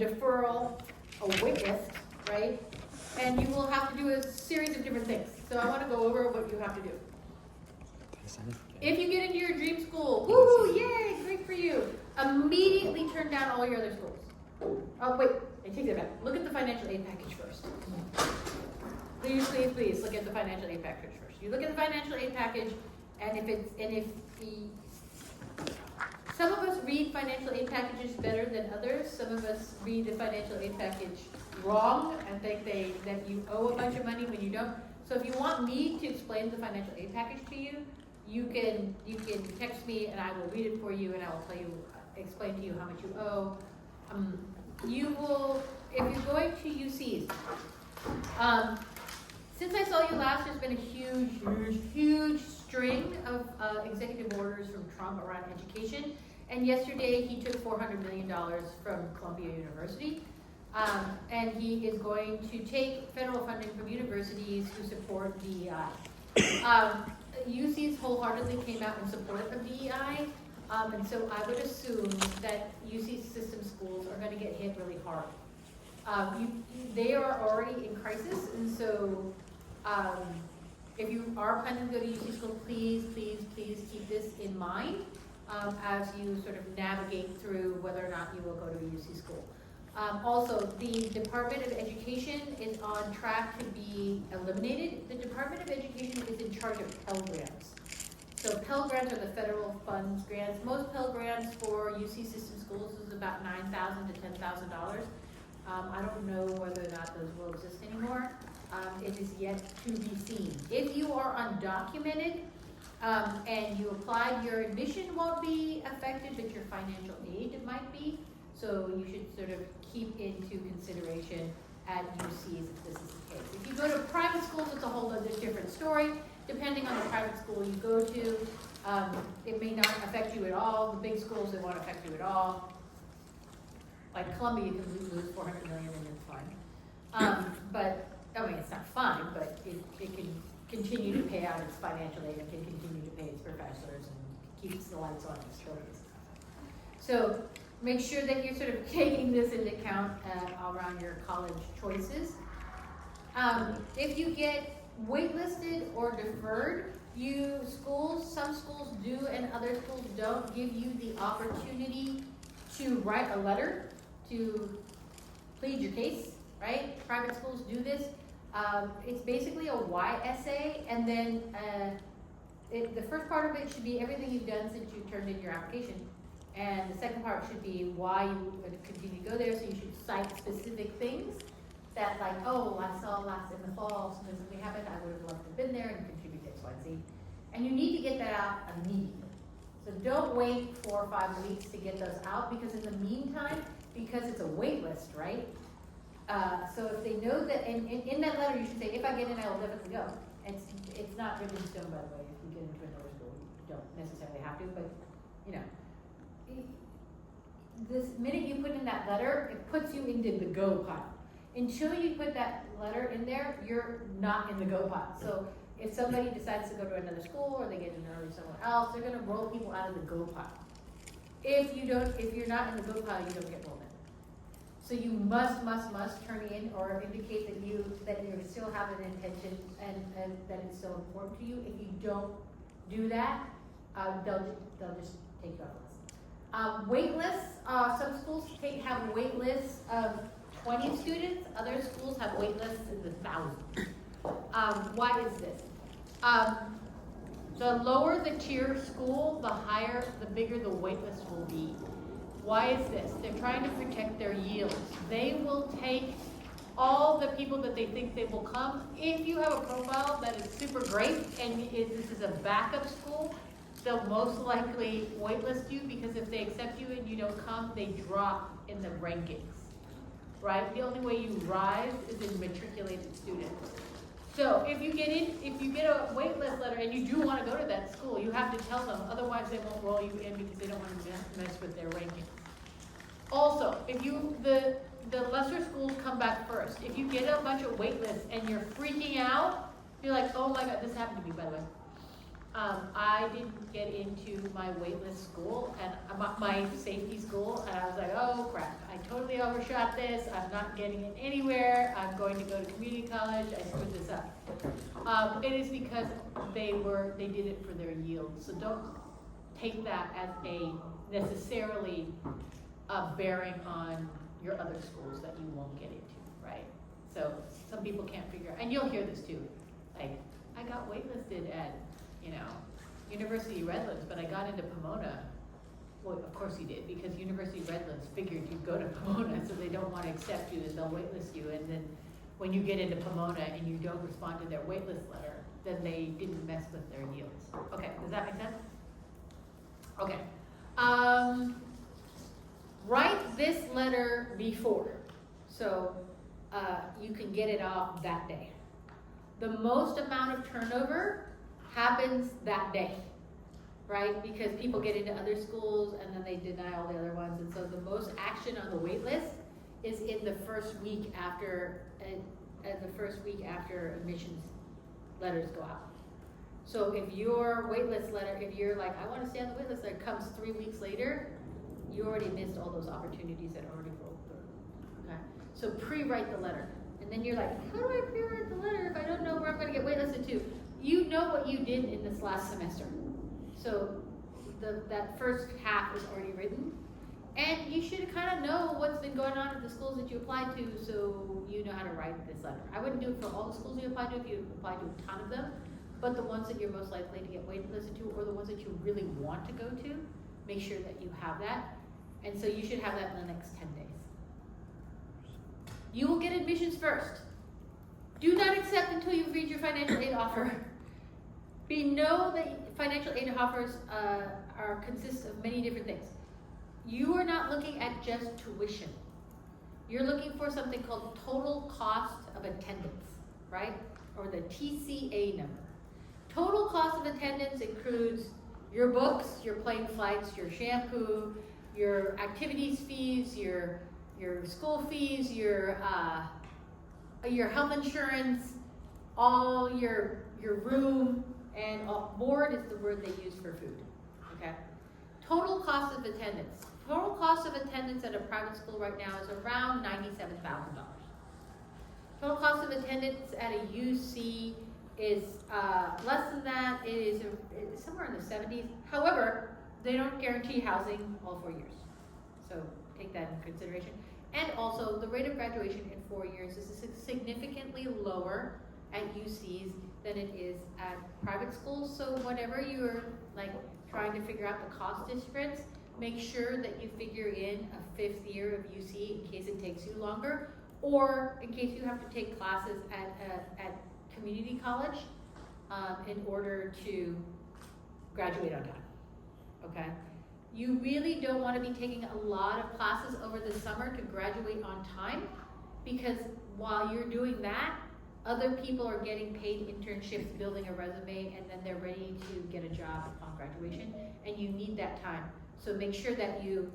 deferral, a waitlist, right? And you will have to do a series of different things. So I want to go over what you have to do. If you get into your dream school, woohoo, yay, great for you. Immediately turn down all your other schools. Oh, wait, I take that back. Look at the financial aid package first. Please, please, please look at the financial aid package first. You look at the financial aid package, and some of us read financial aid packages better than others. Some of us read the financial aid package wrong and think that you owe a bunch of money when you don't. So if you want me to explain the financial aid package to you, you can text me and I will read it for you and I will explain to you how much you owe. You will, if you're going to UCs, since I saw you last, there's been a huge string of executive orders from Trump around education. And yesterday he took $400 million from Columbia University. And he is going to take federal funding from universities who support DEI. UCs wholeheartely came out in support of DEI. And so I would assume that UC system schools are going to get hit really hard. They are already in crisis, and so if you are planning to go to UC school, please keep this in mind as you sort of navigate through whether or not you will go to a UC school. Also, the Department of Education is on track to be eliminated. The Department of Education is in charge of Pell Grants. So Pell Grants are the federal funds grants. Most Pell Grants for UC system schools is about $9,000 to $10,000. I don't know whether or not those will exist anymore. It is yet to be seen. If you are undocumented and you applied, your admission won't be affected, but your financial aid might be. So you should sort of keep into consideration at UCs if this is the case. If you go to private schools, it's a whole other different story. Depending on the private school you go to, it may not affect you at all. The big schools, it won't affect you at all. Like Columbia, you can lose $400 million and it's fine. But, I mean, it's not fine, but it can continue to pay out its financial aid and can continue to pay its professors and keeps the lights on its children's. So make sure that you're sort of taking this into account around your college choices. If you get waitlisted or deferred, some schools do and other schools don't give you the opportunity to write a letter to plead your case, right? Private schools do this. It's basically a why essay, and then the first part of it should be everything you've done since you turned in your application. And the second part should be why you would continue to go there, so you should cite specific things that, like, oh, I saw last in the fall, something happened, I would have loved to have been there and contribute X, Y, and Z. And you need to get that out immediately. So don't wait 4 or 5 weeks to get those out, because in the meantime, because it's a wait list, right? So if they know that, in that letter you should say, if I get in, I will definitely go. It's not written in stone, by the way. If you get into another school, you don't necessarily have to, but, you know. This minute you put in that letter, it puts you into the go pile. Until you put that letter in there, you're not in the go pile. So if somebody decides to go to another school or they get to know someone else, they're going to roll people out of the go pile. If you're not in the go pile, you don't get rolled in. So you must turn in or indicate that you still have an intention and that it's still important to you. If you don't do that, they'll just take you off the list. Wait lists. Some schools have wait lists of 20 students. Other schools have wait lists in the thousands. Why is this? The lower the tier school, the bigger the wait list will be. Why is this? They're trying to protect their yields. They will take all the people that they think they will come. If you have a profile that is super great and this is a backup school, they'll most likely waitlist you, because if they accept you and you don't come, they drop in the rankings, right? The only way you rise is in matriculated students. So if you get a waitlist letter and you do want to go to that school, you have to tell them, otherwise they won't roll you in because they don't want to mess with their rankings. Also, if the lesser schools come back first. If you get a bunch of waitlists and you're freaking out, you're like, oh my God, this happened to me, by the way. I didn't get into my waitlist school and my safety school, and I was like, oh crap, I totally overshot this. I'm not getting it anywhere. I'm going to go to community college. I screwed this up. It is because they did it for their yield. So don't take that as a necessarily bearing on your other schools that you won't get into, right? So some people can't figure, and you'll hear this too, like, I got waitlisted at, University of Redlands, but I got into Pomona. Well, of course you did, because University of Redlands figured you'd go to Pomona, so they don't want to accept you, and they'll waitlist you, and then when you get into Pomona and you don't respond to their waitlist letter, then they didn't mess with their yields. Okay, does that make sense? Okay. Write this letter before, so you can get it off that day. The most amount of turnover happens that day, right? Because people get into other schools and then they deny all the other ones, and so the most action on the wait list is in the first week after admissions letters go out. So if your waitlist letter, if you're like, I want to stay on the waitlist letter, comes 3 weeks later, you already missed all those opportunities that already rolled through. Okay? So pre-write the letter. And then you're like, how do I pre-write the letter if I don't know where I'm going to get waitlisted to? You know what you did in this last semester. So that first half is already written. And you should kind of know what's been going on at the schools that you applied to, so you know how to write this letter. I wouldn't do it for all the schools you applied to if you applied to a ton of them, but the ones that you're most likely to get waitlisted to, or the ones that you really want to go to, make sure that you have that. And so you should have that in the next 10 days. You will get admissions first. Do not accept until you read your financial aid offer. Know that financial aid offers consist of many different things. You are not looking at just tuition. You're looking for something called total cost of attendance, right? Or the TCA number. Total cost of attendance includes your books, your plane flights, your shampoo, your activities fees, your school fees, your health insurance, all your room, and board is the word they use for food. Okay. Total cost of attendance. Total cost of attendance at a private school right now is around $97,000. Total cost of attendance at a UC is less than that. It is somewhere in the 70s. However, they don't guarantee housing all 4 years. So take that into consideration. And also, the rate of graduation in 4 years is significantly lower at UCs than it is at private schools. So whenever you're like trying to figure out the cost difference, make sure that you figure in a 5th year of UC in case it takes you longer, or in case you have to take classes at community college in order to graduate on time. Okay? You really don't want to be taking a lot of classes over the summer to graduate on time, because while you're doing that, other people are getting paid internships, building a resume, and then they're ready to get a job upon graduation, and you need that time. So make sure that you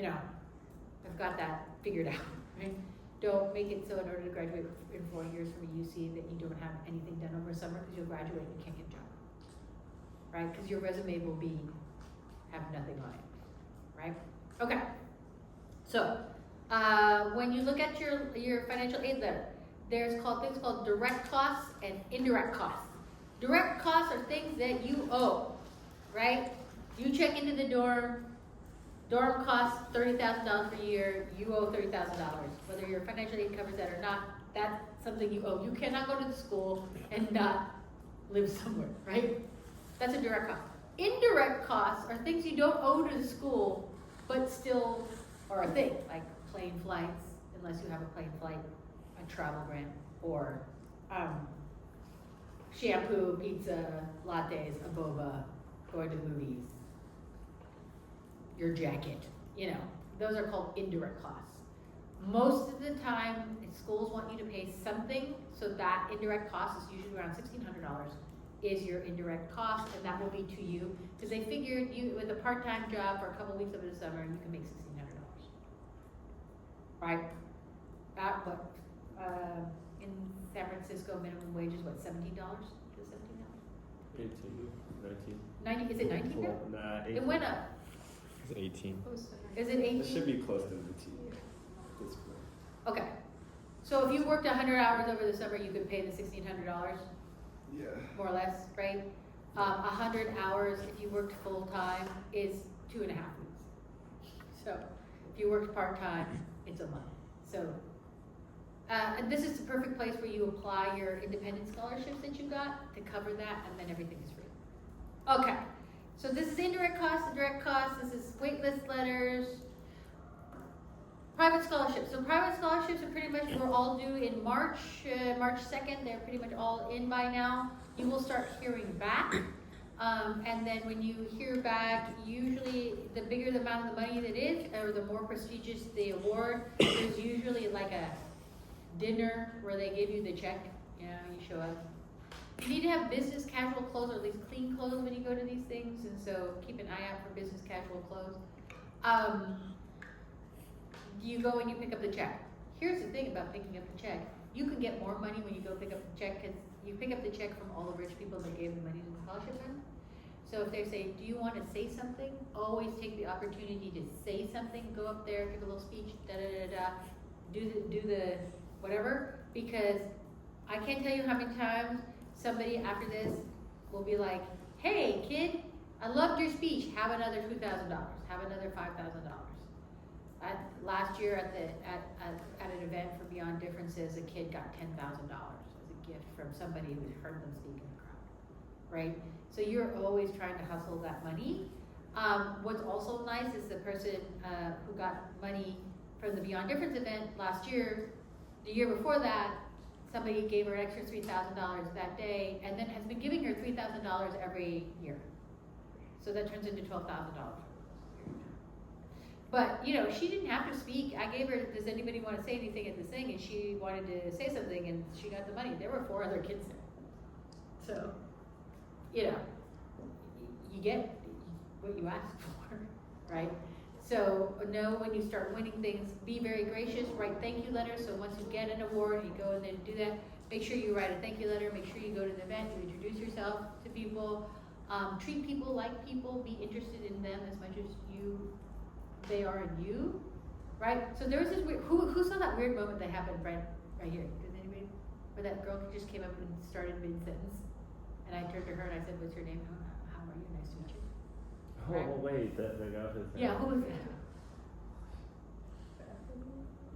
have got that figured out, right? Don't make it so in order to graduate in 4 years from a UC that you don't have anything done over summer, because you'll graduate and you can't get a job, right? Because your resume will have nothing on it, right? Okay. So when you look at your financial aid letter, there's things called direct costs and indirect costs. Direct costs are things that you owe, right? You check into the dorm costs $30,000 per year, you owe $30,000. Whether your financial aid covers that or not, that's something you owe. You cannot go to the school and not live somewhere, right? That's a direct cost. Indirect costs are things you don't owe to the school, but still are a thing, like plane flights, unless you have a plane flight, a travel grant, or shampoo, pizza, lattes, a boba, going to the movies, your jacket, those are called indirect costs. Most of the time, schools want you to pay something, so that indirect cost is usually around $1,600 is your indirect cost, and that will be to you, because they figured you, with a part-time job for a couple weeks over the summer, you can make $1,600, right? In San Francisco, minimum wage is what, $17 to $17? 18. 90, is it 19 now? Nah, 18. It went up. It's 18. Is it 18? It should be close to the T at this point. Okay. So if you worked 100 hours over the summer, you could pay the $1,600, Yeah. more or less, right? 100 hours if you worked full time is 2.5 weeks. So if you worked part time, it's a month. So and this is the perfect place where you apply your independent scholarships that you got to cover that, and then everything is free. Okay. So this is indirect costs, direct costs. This is waitlist letters. Private scholarships. So private scholarships are pretty much, we're all due in March 2nd. They're pretty much all in by now. You will start hearing back. And then when you hear back, usually the bigger the amount of the money that is, or the more prestigious the award, there's usually like a dinner where they give you the check. You know, you show up. You need to have business casual clothes, or at least clean clothes when you go to these things, and so keep an eye out for business casual clothes. You go and you pick up the check. Here's the thing about picking up the check. You can get more money when you go pick up the check, because you pick up the check from all the rich people that gave the money to the scholarship fund. So if they say, do you want to say something? Always take the opportunity to say something. Go up there, give a little speech, do the whatever, because I can't tell you how many times somebody after this will be like, hey kid, I loved your speech, have another $2,000, have another $5,000. Last year at an event for Beyond Differences, a kid got $10,000 as a gift from somebody who had heard them speak in the crowd, right? So you're always trying to hustle that money. What's also nice is the person who got money from the Beyond Difference event last year, the year before that, somebody gave her an extra $3,000 that day, and then has been giving her $3,000 every year. So that turns into $12,000. But, you know, she didn't have to speak. I gave her, does anybody want to say anything at this thing? And she wanted to say something, and she got the money. There were 4 other kids there. So, you know, you get what you ask for, right? So know when you start winning things, be very gracious, write thank you letters. So once you get an award, you go and then do that. Make sure you write a thank you letter. Make sure you go to the event, you introduce yourself to people. Treat people like people. Be interested in them as much as they are in you, right? So there was this weird, who saw that weird moment that happened right here? Did anybody? Where that girl just came up and started mid-sentence, and I turned to her and I said, "What's your name? How are you? Nice to meet you." Right? Oh wait, that got his name. Yeah, who was that?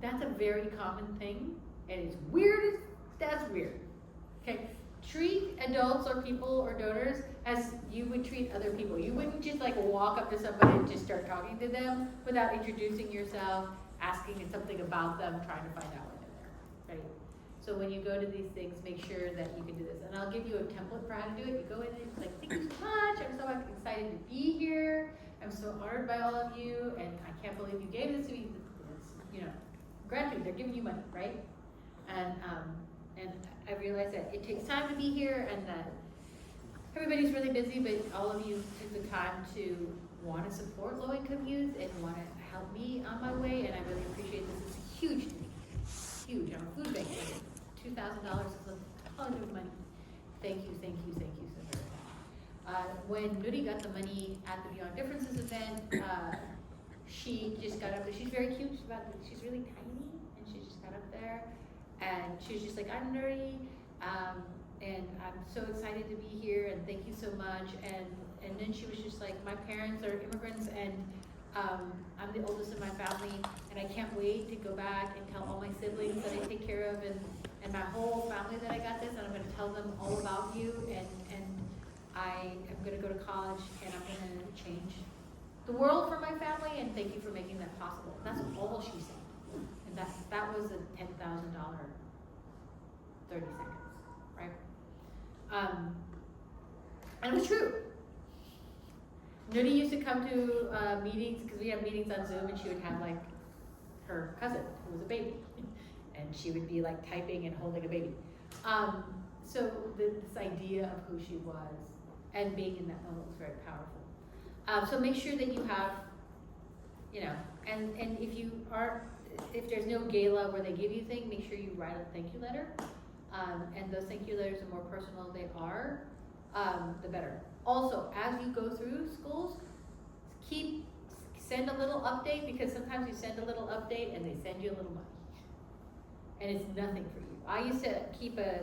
That's a very common thing, and it's weird. That's weird. Okay, treat adults or people or donors as you would treat other people. You wouldn't just like walk up to somebody and just start talking to them without introducing yourself, asking something about them, trying to find out what they're there, right? So when you go to these things, make sure that you can do this. And I'll give you a template for how to do it. You go in and it's like, thank you so much. I'm so excited to be here. I'm so honored by all of you, and I can't believe you gave this to me. It's, you know, gratitude. They're giving you money, right? And I realize that it takes time to be here, and that everybody's really busy, but all of you took the time to want to support low-income youth and want to help me on my way, and I really appreciate this. It's huge to me. Huge. I'm a food bank. $2,000 is a ton of money. Thank you, thank you, thank you so very much. When Nuri got the money at the Beyond Differences event, she just got up there. She's very cute. She's really tiny, and she just got up there. And she was just like, I'm Nuri, and I'm so excited to be here, and thank you so much. And then she was just like, my parents are immigrants, and I'm the oldest in my family, and I can't wait to go back and tell all my siblings that I take care of, and my whole family that I got this, and I'm going to tell them all about you, and I am going to go to college, and I'm going to change the world for my family, and thank you for making that possible. That's all she said. And that was a $10,000, 30 seconds, right? And it was true. Nuni used to come to meetings, because we have meetings on Zoom, and she would have like her cousin who was a baby, and she would be like typing and holding a baby. So this idea of who she was and being in that moment was very powerful. So make sure that you have, you know, and if there's no gala where they give you things, make sure you write a thank you letter. And those thank you letters, the more personal they are, the better. Also, as you go through schools, send a little update, because sometimes you send a little update and they send you a little money. And it's nothing for you. I used to keep a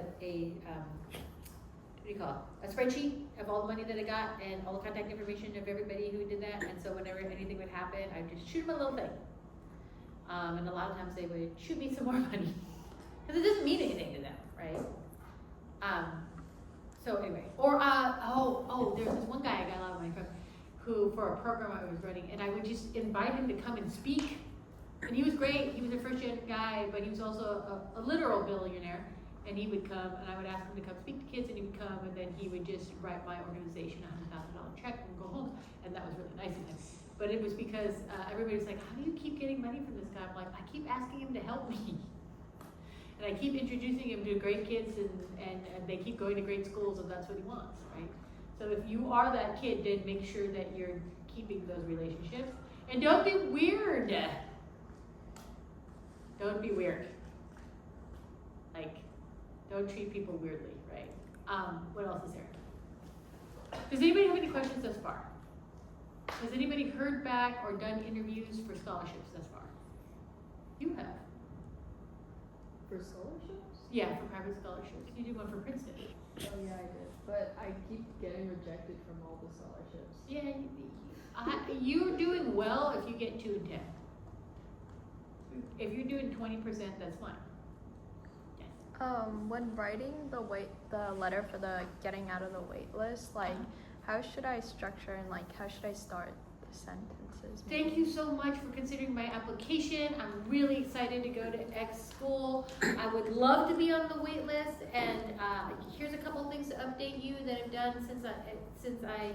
what do you call it? A spreadsheet of all the money that I got and all the contact information of everybody who did that. And so whenever anything would happen, I'd just shoot them a little thing. And a lot of times they would shoot me some more money. Because it doesn't mean anything to them, right? So anyway, or there's this one guy I got a lot of money from, who for a program I was running, and I would just invite him to come and speak. And he was great. He was a first-gen guy, but he was also a literal billionaire. And he would come, and I would ask him to come speak to kids, and he would come, and then he would just write my organization a $100,000 check and go home. And that was really nice of him. But it was because everybody was like, how do you keep getting money from this guy? I'm like, I keep asking him to help me. And I keep introducing him to great kids, and they keep going to great schools, and that's what he wants, right? So if you are that kid, then make sure that you're keeping those relationships. And don't be weird. Don't be weird. Like, don't treat people weirdly, right? What else is there? Does anybody have any questions thus far? Has anybody heard back or done interviews for scholarships thus far? You have. For scholarships? Yeah, for private scholarships. You did one for Princeton. Oh yeah, I did. But I keep getting rejected from all the scholarships. Yeah, you're doing well if you get 2 and 10. If you're doing 20%, that's fine. Yes. When writing the letter for the getting out of the wait list, like how should I structure and like how should I start the sentences? Thank you so much for considering my application. I'm really excited to go to X school. I would love to be on the wait list, and here's a couple things to update you that I've done since I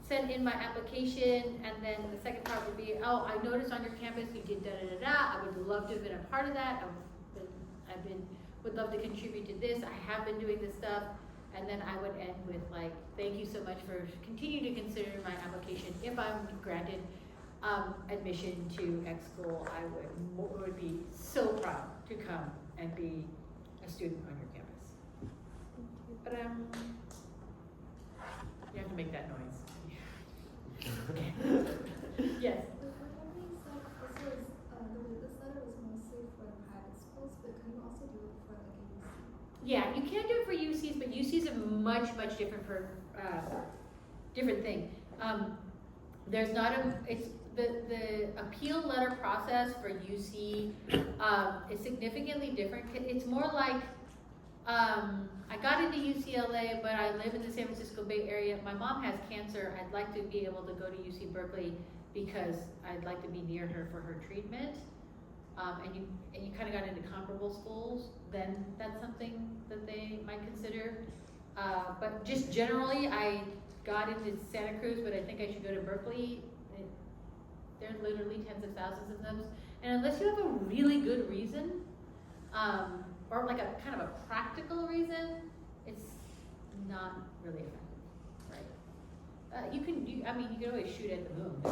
sent in my application. And then the second part would be, I noticed on your campus you did da-da-da-da. I would love to have been a part of that. Would love to contribute to this. I have been doing this stuff. And then I would end with like, thank you so much for continuing to consider my application. If I'm granted admission to X school, I would be so proud to come and be a student on your campus. But you have to make that noise. Yes. Yeah, you can do it for UCs, but UCs are much, much different for different thing. There's not it's the appeal letter process for UC is significantly different. It's more like I got into UCLA, but I live in the San Francisco Bay Area. My mom has cancer. I'd like to be able to go to UC Berkeley because I'd like to be near her for her treatment. And you kind of got into comparable schools, then that's something that they might consider. But just generally, I got into Santa Cruz, but I think I should go to Berkeley. There are literally tens of thousands of them. And unless you have a really good reason, or like a kind of a practical reason, it's not really effective, right? You can always shoot at the moon.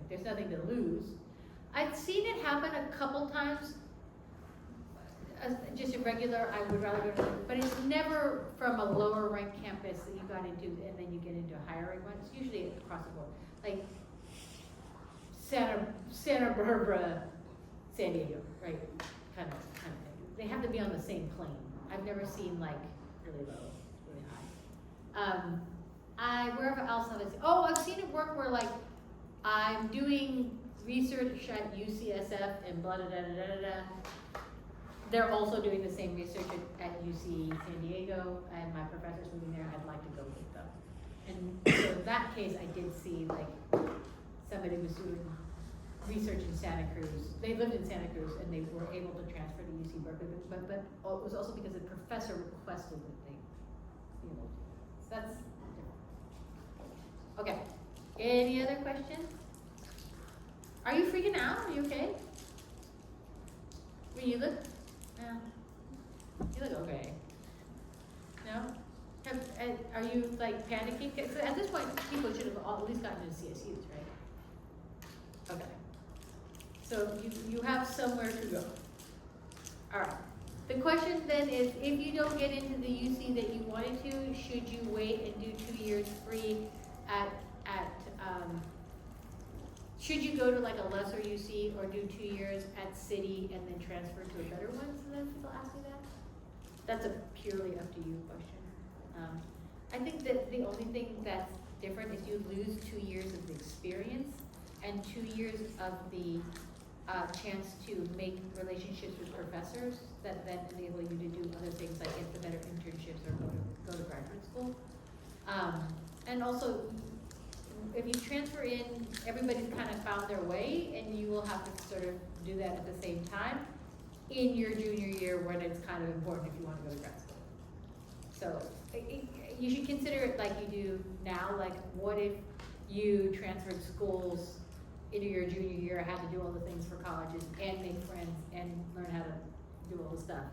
There's nothing to lose. I've seen it happen a couple times. Just a regular, I would rather go to, but it's never from a lower ranked campus that you got into, and then you get into a higher ranked one. It's usually across the board, like Santa Barbara, San Diego, right? Kind of thing. They have to be on the same plane. I've never seen like really low, really high. Wherever else have I seen? Oh, I've seen it work where like I'm doing research at UCSF and blah da da da da da. They're also doing the same research at UC San Diego, and my professor's moving there. I'd like to go with them. And so in that case, I did see like somebody was doing research in Santa Cruz. They lived in Santa Cruz, and they were able to transfer to UC Berkeley. But it was also because the professor requested that they be able to. So that's different. Okay. Any other questions? Are you freaking out? Are you okay? When you look, you look okay. No? Are you like panicking? Because at this point, people should have at least gotten into CSUs, right? Okay. So you have somewhere to go. All right. The question then is, if you don't get into the UC that you wanted to, should you wait and do 2 years free should you go to like a lesser UC or do 2 years at City and then transfer to a better one? So then people ask me that. That's a purely up to you question. I think that the only thing that's different is you lose 2 years of the experience and 2 years of the chance to make relationships with professors that then enable you to do other things like get the better internships or go to graduate school. And also, if you transfer in, everybody's kind of found their way, and you will have to sort of do that at the same time in your junior year when it's kind of important if you want to go to grad school. So you should consider it like you do now, like what if you transferred schools into your junior year, had to do all the things for colleges and make friends and learn how to do all the stuff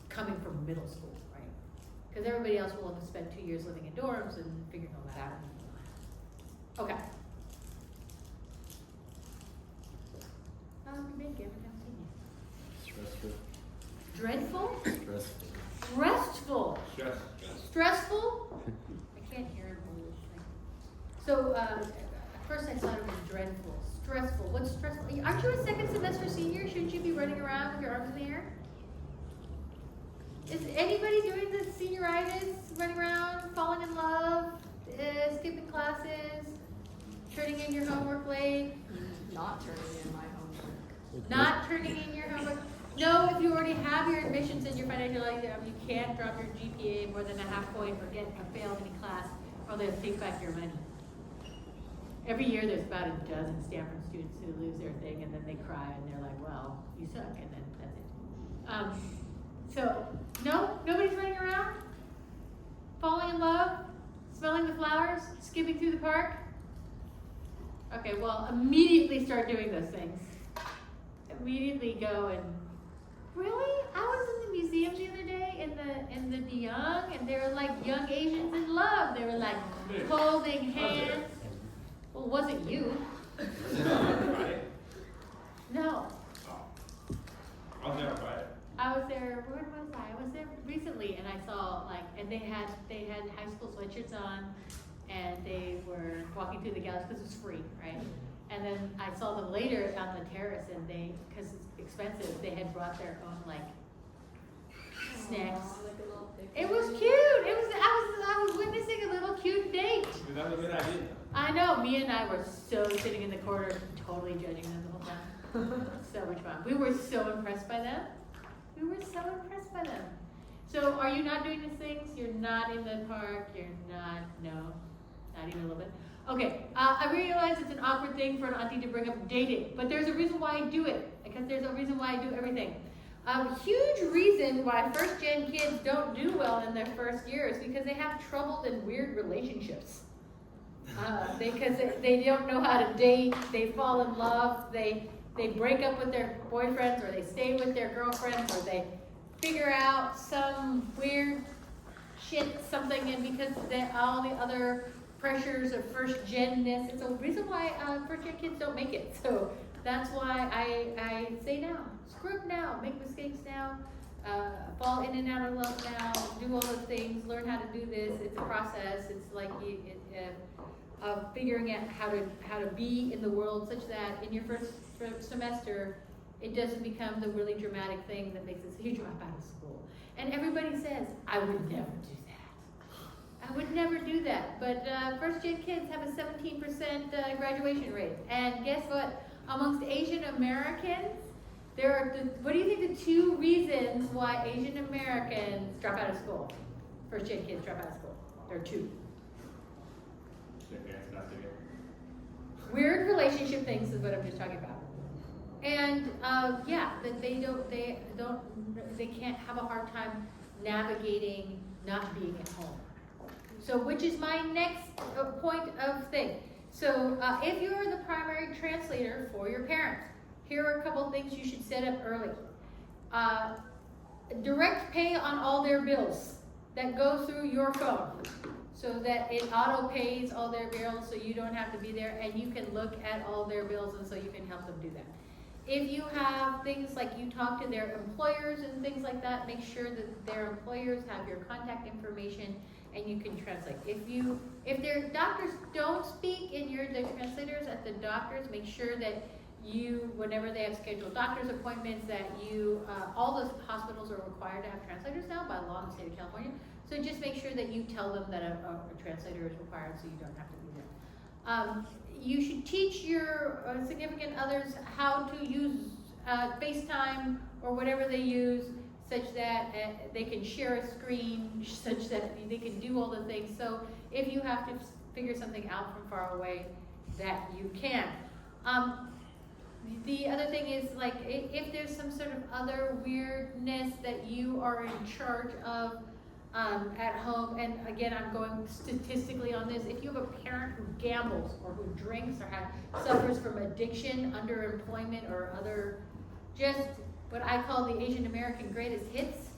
coming from middle school, right? Because everybody else will have spent 2 years living in dorms and figuring all that out. Okay. How long have you been here? Stressful. Dreadful? Stressful. Restful? Stress. Stressful? I can't hear him. So, at first I thought it was dreadful. Stressful. What's stressful? Aren't you a second semester senior? Shouldn't you be running around with your arms in the air? Is anybody doing the senioritis? Running around, falling in love, skipping classes, turning in your homework late? Not turning in my homework. Not turning in your homework? No, if you already have your admissions in your financial aid, you can't drop your GPA more than a half point or get a fail in any class, or they'll take back your money. Every year there's about a dozen Stanford students who lose their thing and then they cry and they're like, well, you suck, and then that's it. So, no? Nobody's running around? Falling in love? Smelling the flowers? Skipping through the park? Okay, well, immediately start doing those things. Immediately go and, really? I was in the museum the other day in the De Young, and they were like young Asians in love. They were like holding hands. Well, was it you? No. I was there on Friday. I was there, where was I? I was there recently, and I saw like, and they had high school sweatshirts on, and they were walking through the galleries because it was free, right? And then I saw them later on the terrace, and because it's expensive, they had brought their own like snacks. Aww, like a little picture. It was cute. I was witnessing a little cute date. That was a good idea. I know. Me and I were so sitting in the corner, totally judging them the whole time. So much fun. We were so impressed by them. So, are you not doing these things? You're not in the park. You're not. No, not even a little bit. Okay. I realize it's an awkward thing for an auntie to bring up dating, but there's a reason why I do it. Because there's a reason why I do everything. A huge reason why first-gen kids don't do well in their first year is because they have troubled and weird relationships. Because they don't know how to date, they fall in love, they break up with their boyfriends, or they stay with their girlfriends, or they figure out some weird shit, something, and because all the other pressures of first-gen-ness, it's a reason why first-gen kids don't make it. So that's why I say now. Screw up now, make mistakes now, fall in and out of love now, do all those things, learn how to do this. It's a process. It's like figuring out how to be in the world such that in your first semester, it doesn't become the really dramatic thing that makes us you drop out of school. And everybody says, I would never do that. I would never do that. But first-gen kids have a 17% graduation rate. And guess what? Amongst Asian Americans, there are what do you think the 2 reasons why Asian Americans drop out of school? First-gen kids drop out of school. There are 2. Their parents not together. Weird relationship things is what I'm just talking about. And that they can't have a hard time navigating not being at home. So, which is my next point of thing. So, if you're the primary translator for your parents, here are a couple things you should set up early. Direct pay on all their bills that go through your phone, so that it auto pays all their bills, so you don't have to be there, and you can look at all their bills, and so you can help them do that. If you have things like you talk to their employers and things like that, make sure that their employers have your contact information and you can translate. If their doctors don't speak and you're the translators at the doctors, make sure that you, whenever they have scheduled doctor's appointments, that you, all the hospitals are required to have translators now by law in the state of California. So just make sure that you tell them that a translator is required so you don't have to be there. You should teach your significant others how to use FaceTime or whatever they use, such that they can share a screen, such that they can do all the things. So if you have to figure something out from far away, that you can. The other thing is, like, if there's some sort of other weirdness that you are in charge of at home, and again, I'm going statistically on this, if you have a parent who gambles or who drinks or suffers from addiction, underemployment, or other, just what I call the Asian American greatest hits,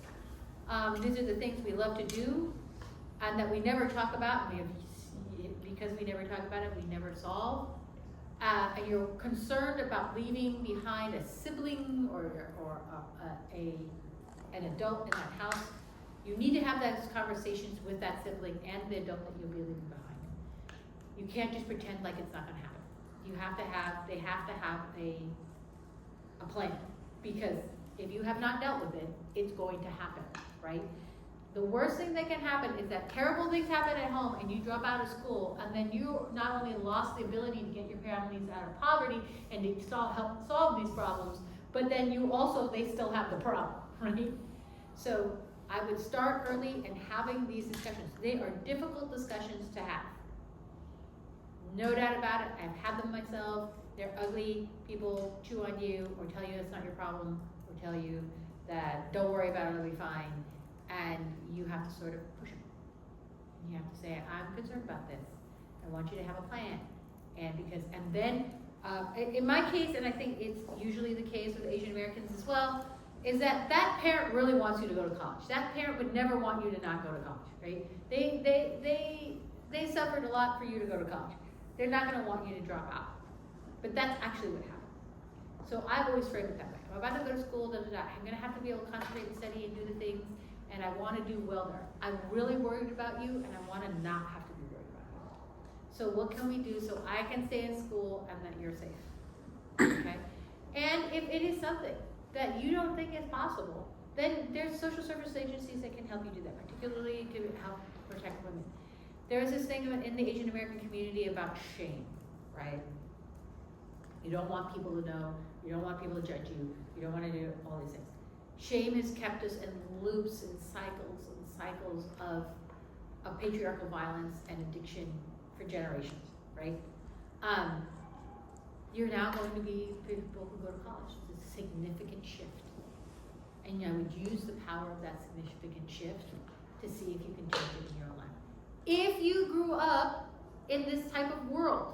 these are the things we love to do and that we never talk about, and because we never talk about it, we never solve. And you're concerned about leaving behind a sibling or an adult in that house, you need to have those conversations with that sibling and the adult that you'll be leaving behind. You can't just pretend like it's not going to happen. They have to have a plan, because if you have not dealt with it, it's going to happen, right? The worst thing that can happen is that terrible things happen at home and you drop out of school, and then you not only lost the ability to get your families out of poverty and to help solve these problems, but then they still have the problem, right? So I would start early and having these discussions. They are difficult discussions to have. No doubt about it. I've had them myself. They're ugly. People chew on you or tell you it's not your problem or tell you that don't worry about it, it'll be fine. And you have to sort of push them. You have to say, I'm concerned about this. I want you to have a plan. And then, in my case, and I think it's usually the case with Asian Americans as well, is that parent really wants you to go to college. That parent would never want you to not go to college, right? They suffered a lot for you to go to college. They're not going to want you to drop out. But that's actually what happened. So I've always framed it that way. I'm about to go to school, I'm going to have to be able to concentrate and study and do the things, and I want to do well there. I'm really worried about you, and I want to not have to be worried about you. So what can we do so I can stay in school and that you're safe? Okay? And if it is something that you don't think is possible, then there's social service agencies that can help you do that, particularly to help protect women. There's this thing in the Asian American community about shame, right? You don't want people to know, you don't want people to judge you, you don't want to do all these things. Shame has kept us in loops and cycles of patriarchal violence and addiction for generations, right? You're now going to be people who go to college. It's a significant shift. And I would use the power of that significant shift to see if you can change it in your own life. If you grew up in this type of world,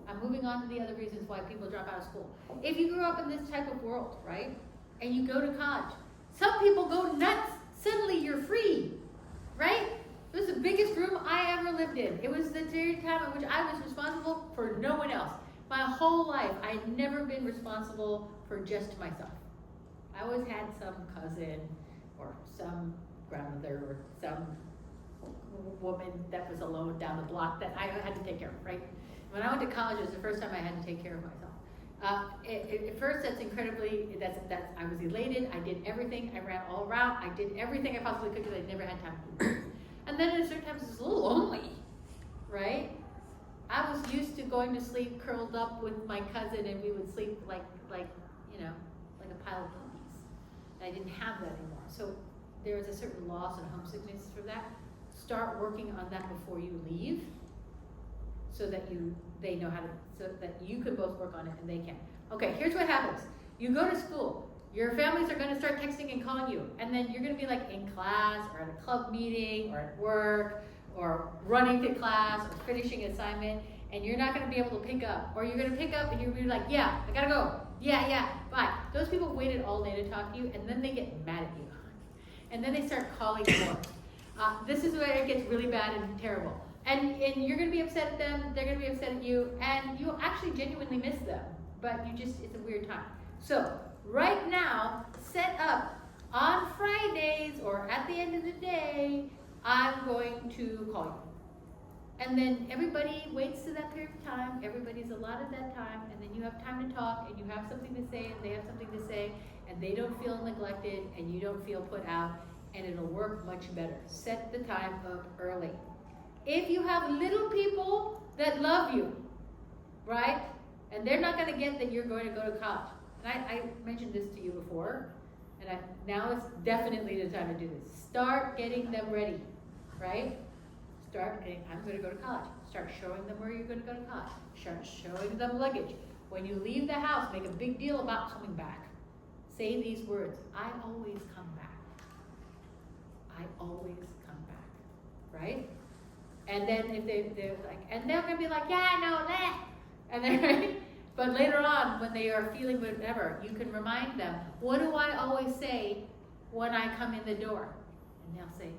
I'm moving on to the other reasons why people drop out of school. If you grew up in this type of world, right, and you go to college, some people go nuts. Suddenly you're free, right? It was the biggest room I ever lived in. It was the period of time in which I was responsible for no one else. My whole life, I had never been responsible for just myself. I always had some cousin or some grandmother or some woman that was alone down the block that I had to take care of, right? When I went to college, it was the first time I had to take care of myself. At first, that's I was elated. I did everything. I ran all around. I did everything I possibly could because I never had time to do it. And then at certain times, it's a little lonely, right? I was used to going to sleep curled up with my cousin, and we would sleep like a pile of puppies. And I didn't have that anymore. So there was a certain loss and homesickness for that. Start working on that before you leave, so that they know how to, so that you can both work on it and they can. Okay, here's what happens. You go to school, your families are gonna start texting and calling you, and then you're gonna be like in class or at a club meeting or at work or running to class or finishing an assignment, and you're not gonna be able to pick up. Or you're gonna pick up and you're gonna be like, yeah, I gotta go. Yeah, bye. Those people waited all day to talk to you, and then they get mad at you. And then they start calling more. This is where it gets really bad and terrible. And you're going to be upset at them, they're going to be upset at you, and you'll actually genuinely miss them. But it's a weird time. So, right now, set up on Fridays or at the end of the day, I'm going to call you. And then everybody waits to that period of time, everybody's allotted that time, and then you have time to talk, and you have something to say, and they have something to say, and they don't feel neglected, and you don't feel put out, and it'll work much better. Set the time up early. If you have little people that love you, right, and they're not gonna get that you're going to go to college. And I mentioned this to you before, and now is definitely the time to do this. Start getting them ready, right? Start getting, I'm going to go to college. Start showing them where you're going to go to college. Start showing them luggage. When you leave the house, make a big deal about coming back. Say these words, I always come back. I always come back, right? And then if they're like, and they're going to be like, yeah, I know that. And then, right? But later on, when they are feeling whatever, you can remind them, what do I always say when I come in the door? And they'll say,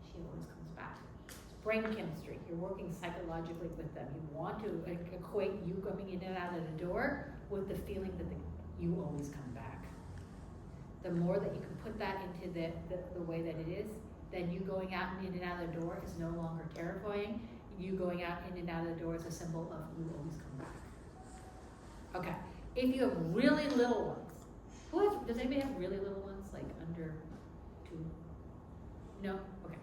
she always comes back. It's brain chemistry. You're working psychologically with them. You want to equate you coming in and out of the door with the feeling that you always come back. The more that you can put that into the way that it is, then you going out and in and out of the door is no longer terrifying. You going out in and out of the door is a symbol of you always come back. Okay, if you have really little ones, does anybody have really little ones, like under 2? No? Okay.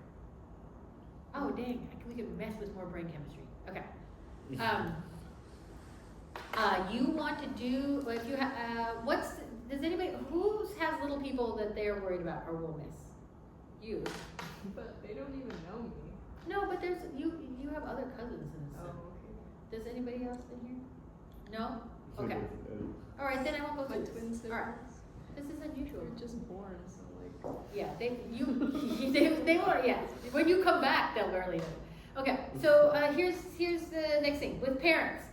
Oh, dang, we could mess with more brain chemistry. Okay. You want to do, if you have, does anybody, who has little people that they're worried about or will miss? You. But they don't even know me. No, but there's, you have other cousins and stuff. Oh, okay. Does anybody else in here? No? Okay. All right, then I won't go My through this. twin siblings. All right. This is unusual. They're just born, so like. Yeah, they won't, yeah. When you come back, they'll barely know. Okay, so here's the next thing. With parents.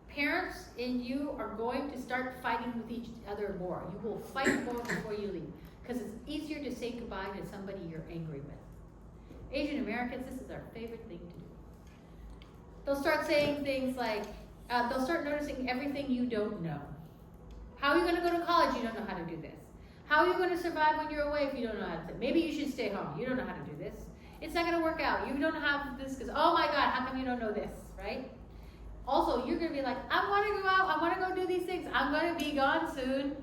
Parents and you are going to start fighting with each other more. You will fight more before you leave. Because it's easier to say goodbye to somebody you're angry with. Asian Americans, this is our favorite thing to do. They'll start saying things like, they'll start noticing everything you don't know. How are you going to go to college? You don't know how to do this. How are you going to survive when you're away if you don't know how to do it? Maybe you should stay home. You don't know how to do this. It's not going to work out. You don't have this because, oh my God, how come you don't know this, right? Also, you're going to be like, I want to go out. I want to go do these things. I'm going to be gone soon,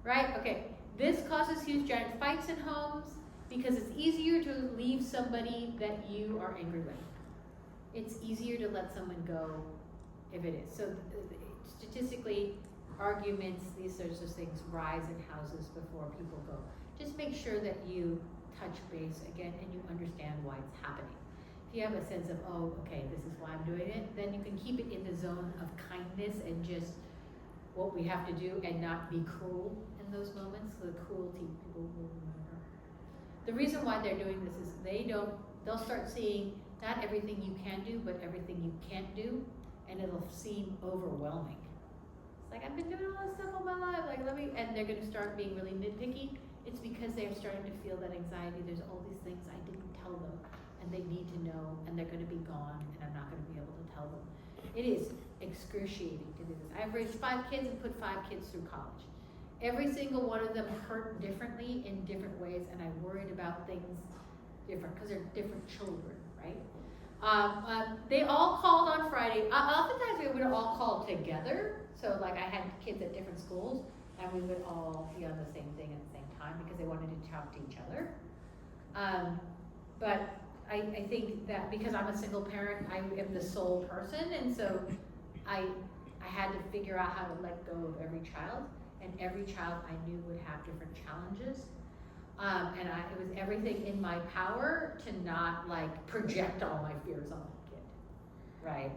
right? Okay, this causes huge giant fights in homes because it's easier to leave somebody that you are angry with. It's easier to let someone go if it is. So statistically, arguments, these sorts of things rise in houses before people go. Just make sure that you touch base again and you understand why it's happening. If you have a sense of, oh, okay, this is why I'm doing it, then you can keep it in the zone of kindness and just what we have to do and not be cruel in those moments. So the cruelty people will remember. The reason why they're doing this is they'll start seeing not everything you can do, but everything you can't do, and it'll seem overwhelming. It's like, I've been doing all this stuff all my life, like and they're gonna start being really nitpicky. It's because they're starting to feel that anxiety. There's all these things I didn't tell them, and they need to know, and they're gonna be gone, and I'm not gonna be able to tell them. It is excruciating to do this. I've raised 5 kids and put 5 kids through college. Every single one of them hurt differently in different ways, and I worried about things different, because they're different children, right? They all called on Friday. Oftentimes we would all call together. So like I had kids at different schools, and we would all be on the same thing at the same time because they wanted to talk to each other. But I think that because I'm a single parent, I am the sole person, and so I had to figure out how to let go of every child, and every child I knew would have different challenges. It was everything in my power to not like project all my fears on the kid, right?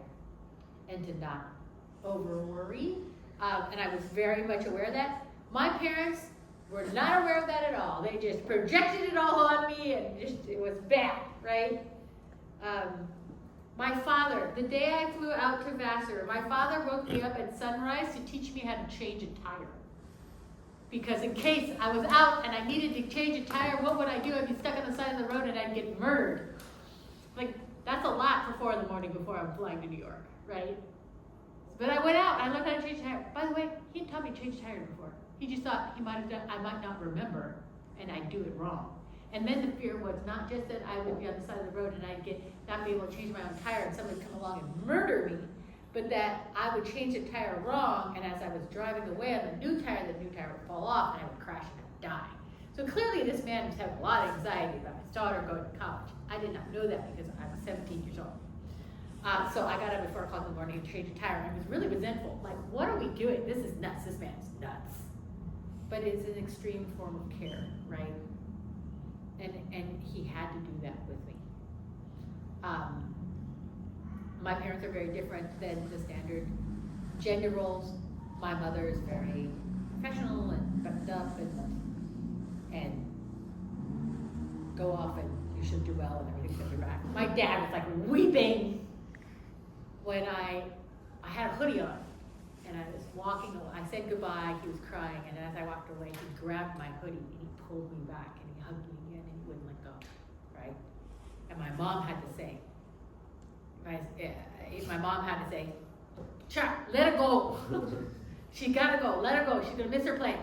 And to not over worry. And I was very much aware of that. My parents were not aware of that at all. They just projected it all on me, and it was bad, right? My father, the day I flew out to Vassar, my father woke me up at sunrise to teach me how to change a tire. Because in case I was out and I needed to change a tire, what would I do? I'd be stuck on the side of the road and I'd get murdered. Like, that's a lot for 4 a.m. before I'm flying to New York, right? But I went out, I learned how to change a tire. By the way, he taught me to change tires before. He just thought I might not remember, and I'd do it wrong. And then the fear was not just that I would be on the side of the road and I'd not be able to change my own tire and somebody would come along and murder me, but that I would change the tire wrong, and as I was driving away on the new tire would fall off and I would crash and I would die. So clearly this man was having a lot of anxiety about his daughter going to college. I did not know that because I was 17 years old. So I got up at 4 o'clock in the morning and changed a tire, and I was really resentful. Like, what are we doing? This is nuts. This man's nuts. But it's an extreme form of care, right? And he had to do that with me. My parents are very different than the standard gender roles. My mother is very professional and buttoned up and go off and you should do well and everything's gonna be back. My dad was like weeping when I had a hoodie on and I was walking away. I said goodbye, he was crying, and as I walked away, he grabbed my hoodie and he pulled me back and he hugged me again and he wouldn't let go, right? And my mom had to say, Chuck, let her go. She gotta go, let her go, she's gonna miss her plane.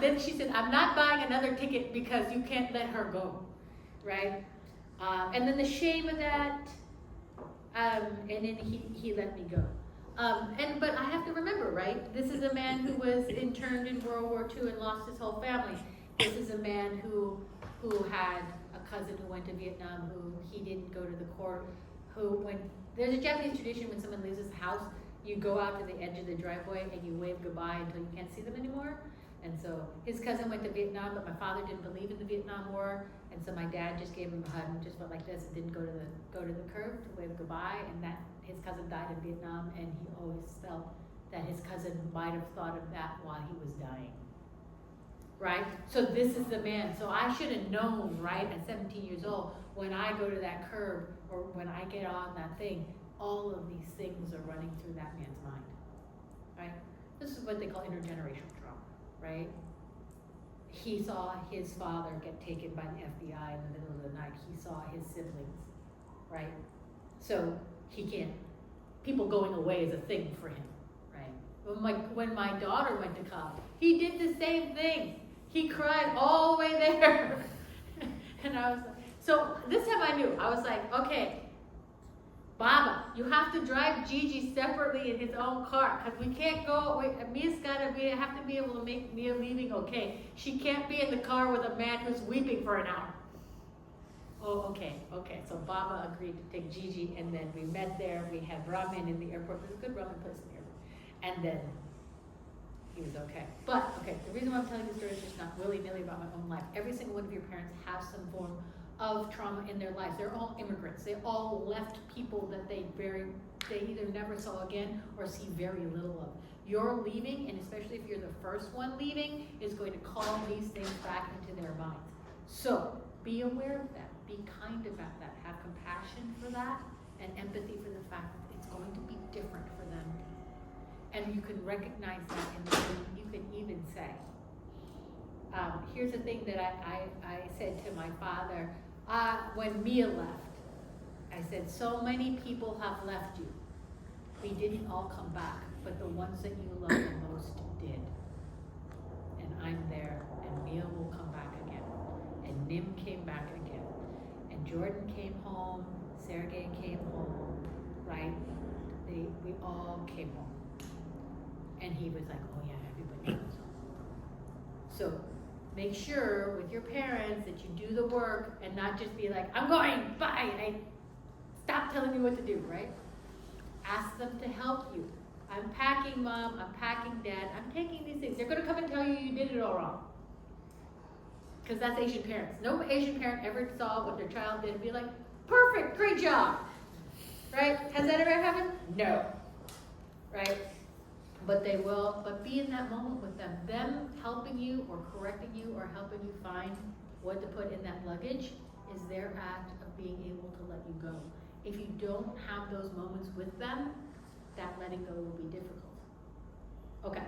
Then she said, I'm not buying another ticket because you can't let her go, right? And then the shame of that, and then he let me go. But I have to remember, right? This is a man who was interned in World War II and lost his whole family. This is a man who had a cousin who went to Vietnam, who he didn't go to the court, there's a Japanese tradition when someone leaves his house, you go out to the edge of the driveway and you wave goodbye until you can't see them anymore. And so his cousin went to Vietnam, but my father didn't believe in the Vietnam War, and so my dad just gave him a hug and just went like this and didn't go to the curb to wave goodbye, and that his cousin died in Vietnam, and he always felt that his cousin might have thought of that while he was dying. Right? So this is the man. So I should have known, right, at 17 years old, when I go to that curb or when I get on that thing, all of these things are running through that man's mind. Right? This is what they call intergenerational trauma, right? He saw his father get taken by the FBI in the middle of the night. He saw his siblings, right? So he can't, people going away is a thing for him, right? When my daughter went to college, he did the same thing. He cried all the way there. And I was like, so this time I knew. I was like, okay, Baba, you have to drive Gigi separately in his own car, because we can't go, we have to be able to make Mia leaving okay. She can't be in the car with a man who's weeping for an hour. Oh, okay. So Baba agreed to take Gigi, and then we met there. We had ramen in the airport. There's a good ramen place in the airport. And then he was okay. But, okay, the reason why I'm telling this story is just not willy-nilly about my own life. Every single one of your parents has some form of trauma in their lives. They're all immigrants. They all left people that they either never saw again or see very little of. Your leaving, and especially if you're the first one leaving, is going to call these things back into their minds. So, be aware of that. Be kind about that. Have compassion for that and empathy for the fact that it's going to be different for them. And you can recognize that in the way you can even say. Here's the thing that I said to my father when Mia left. I said, so many people have left you. We didn't all come back, but the ones that you love the most did. And I'm there, and Mia will come back again. And Nim came back again. And Jordan came home, Sergey came home, right? We all came home. And he was like, oh yeah, everybody comes home. So make sure with your parents that you do the work and not just be like, I'm going, bye, stop telling me what to do, right? Ask them to help you. I'm packing, Mom, I'm packing, Dad, I'm taking these things. They're gonna come and tell you you did it all wrong. Because that's Asian parents. No Asian parent ever saw what their child did and be like, perfect, great job. Right? Has that ever happened? No. Right? But they will, but be in that moment with them. Them helping you or correcting you or helping you find what to put in that luggage is their act of being able to let you go. If you don't have those moments with them, that letting go will be difficult. Okay.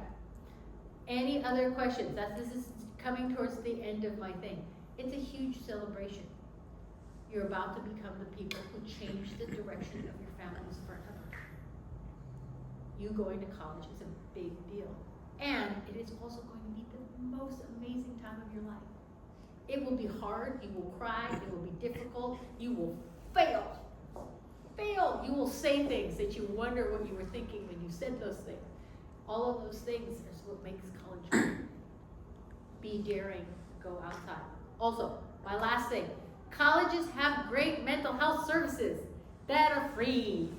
Any other questions? This is coming towards the end of my thing. It's a huge celebration. You're about to become the people who change the direction of your families forever. You going to college is a big deal. And it is also going to be the most amazing time of your life. It will be hard, you will cry, it will be difficult, you will fail. Fail, you will say things that you wonder what you were thinking when you said those things. All of those things is what makes college great. Be daring, go outside. Also, my last thing, colleges have great mental health services that are free.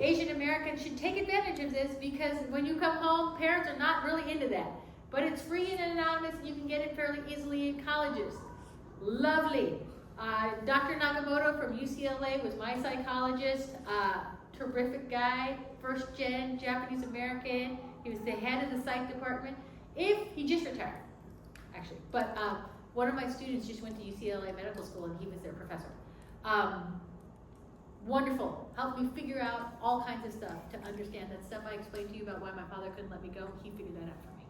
Asian Americans should take advantage of this because when you come home, parents are not really into that. But it's free and anonymous, and you can get it fairly easily in colleges. Lovely. Dr. Nakamoto from UCLA was my psychologist. Terrific guy, first gen Japanese American. He was the head of the psych department. He just retired, actually. But one of my students just went to UCLA Medical School, and he was their professor. Wonderful. Helped me figure out all kinds of stuff to understand that stuff I explained to you about why my father couldn't let me go. He figured that out for me.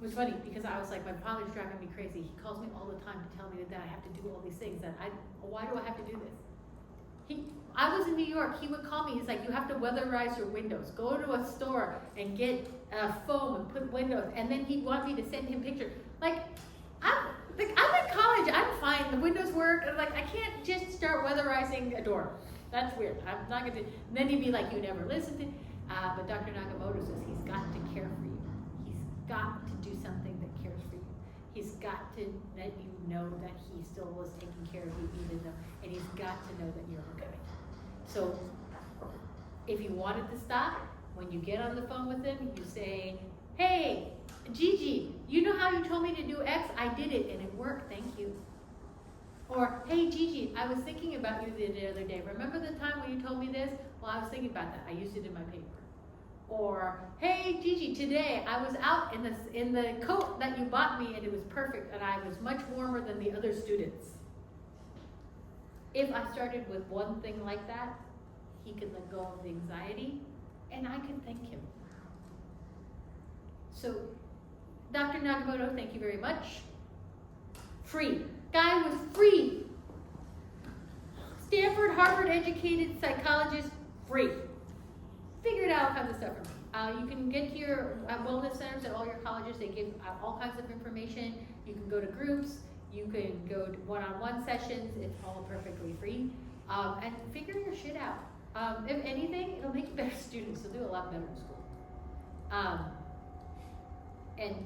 It was funny because I was like, my father's driving me crazy. He calls me all the time to tell me that I have to do all these things. Why do I have to do this? I was in New York. He would call me. He's like, you have to weatherize your windows. Go to a store and get foam and put windows. And then he'd want me to send him pictures. I'm in college. I'm fine. The windows work. I'm like, I can't just start weatherizing a door. That's weird. I'm not gonna. And then he'd be like, you never listened to. But Dr. Nakamoto says he's got to care for you. He's got to do something that cares for you. He's got to let you know that he still was taking care of you even though, and he's got to know that you're okay. So if you wanted to stop, when you get on the phone with him, you say, hey, Gigi, you know how you told me to do X? I did it and it worked, thank you. Or, hey Gigi, I was thinking about you the other day. Remember the time when you told me this? Well, I was thinking about that. I used it in my paper. Or, hey Gigi, today I was out in the coat that you bought me and it was perfect and I was much warmer than the other students. If I started with one thing like that, he could let go of the anxiety and I could thank him. So, Dr. Nakamoto, thank you very much. Free. Guy was free. Stanford, Harvard educated psychologist, free. Figured out all kinds of stuff for me. You can get to your wellness centers at all your colleges. They give out all kinds of information. You can go to groups. You can go to one-on-one sessions. It's all perfectly free. And figure your shit out. If anything, it'll make you better students. You'll do a lot better in school. And,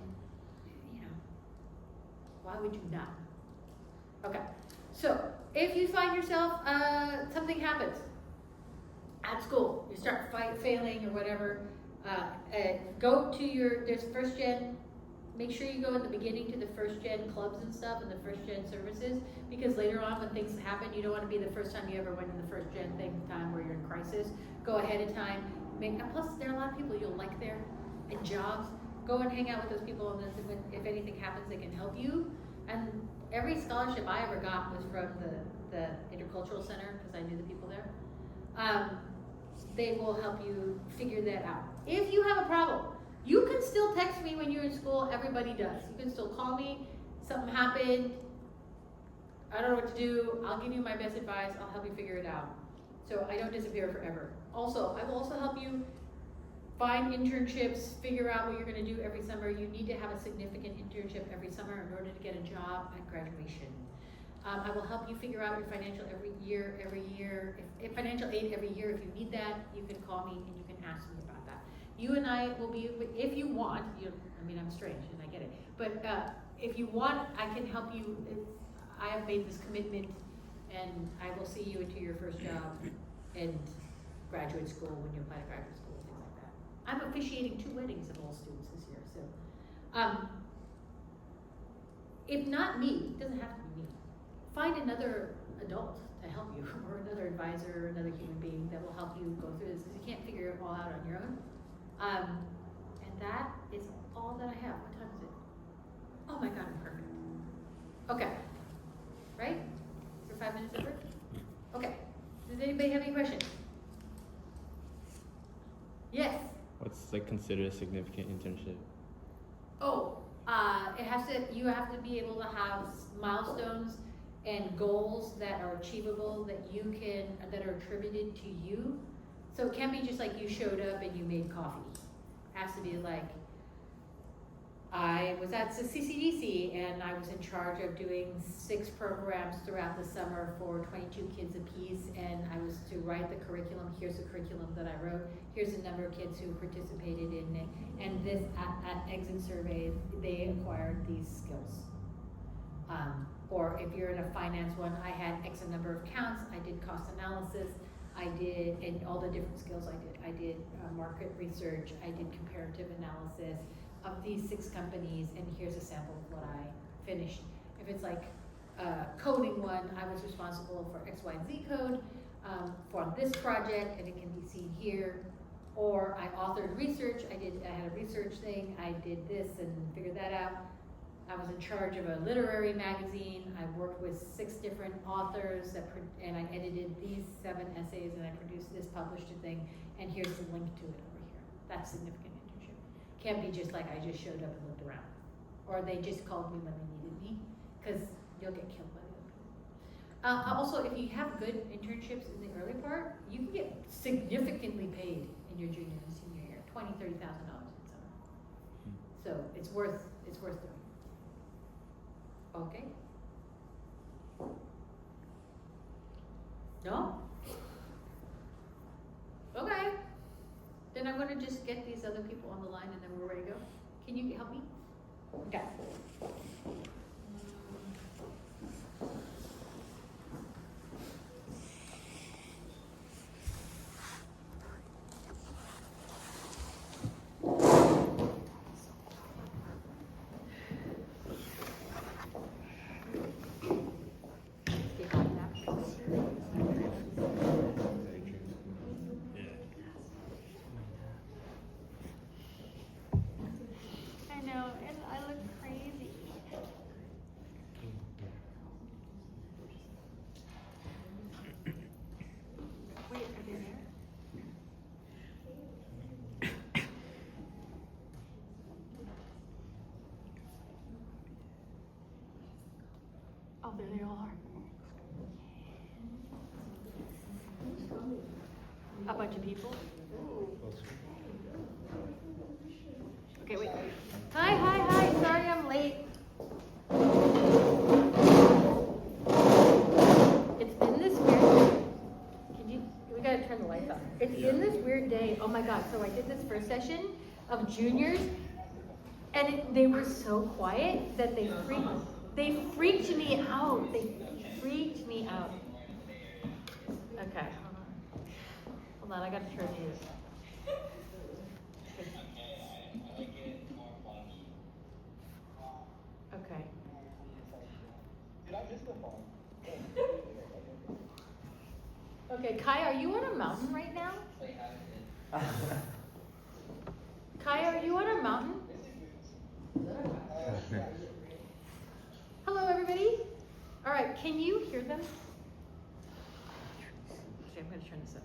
why would you not? Okay, so if you find yourself, something happens at school, you start failing or whatever, go to there's first gen, make sure you go in the beginning to the first gen clubs and stuff and the first gen services, because later on when things happen, you don't want to be the first time you ever went in the first gen time where you're in crisis. Go ahead of time, and plus there are a lot of people you'll like there, and jobs, go and hang out with those people, and then if anything happens, they can help you. And every scholarship I ever got was from the Intercultural Center, because I knew the people there. They will help you figure that out. If you have a problem, you can still text me when you're in school. Everybody does. You can still call me. Something happened. I don't know what to do. I'll give you my best advice. I'll help you figure it out. So I don't disappear forever. Also, I will also help you find internships, figure out what you're going to do every summer. You need to have a significant internship every summer in order to get a job at graduation. I will help you figure out your financial every year. If financial aid every year, if you need that, you can call me and you can ask me about that. You and I will be, if you want, I'm strange and I get it, but if you want, I can help you. I have made this commitment and I will see you into your first job and graduate school when you apply to graduate school. I'm officiating 2 weddings of all students this year, so if not me, it doesn't have to be me. Find another adult to help you, or another advisor, or another human being that will help you go through this, because you can't figure it all out on your own. And that is all that I have. What time is it? Oh my God, I'm perfect. Okay, right? We're 5 minutes over? Okay, does anybody have any questions? Yes? What's considered a significant internship? Oh, you have to be able to have milestones and goals that are achievable that are attributed to you. So it can't be just like you showed up and you made coffee. It has to be like, I was at the CCDC and I was in charge of doing 6 programs throughout the summer for 22 kids apiece, and I was to write the curriculum. Here's the curriculum that I wrote. Here's the number of kids who participated in it. And this, at exit survey, they acquired these skills. Or if you're in a finance one, I had X number of counts, I did cost analysis, I did, and all the different skills I did. I did market research, I did comparative analysis of these 6 companies, and here's a sample of what I finished. If it's like coding one, I was responsible for X, Y, and Z code for this project, and it can be seen here. Or I authored research, I had a research thing, I did this and figured that out. I was in charge of a literary magazine. I worked with 6 different authors and I edited these 7 essays, and I produced this, published a thing, and here's the link to it over here. That's significant internship. Can't be just like I just showed up and looked around. Or they just called me when they needed me, because you'll get killed by the other people. Also, if you have good internships in the early part, you can get significantly paid in your junior and senior year, $20,000, $30,000 in summer. So it's worth doing. Okay. No? Okay. Then I'm gonna just get these other people on the line and then we're ready to go. Can you help me? Okay. I know, and I look crazy. Wait, are they there? Oh, there they all are. A bunch of people? Okay, wait. Hi, sorry I'm late. It's been this weird, we gotta turn the lights on. It's been this weird day, oh my God, so I did this first session of juniors, and they were so quiet that they freaked me out. Okay, hold on, I gotta turn this. Okay. Okay, Kai, are you on a mountain right now? Kai, are you on a mountain? Hello, everybody. All right, can you hear them? Okay, I'm gonna turn this up.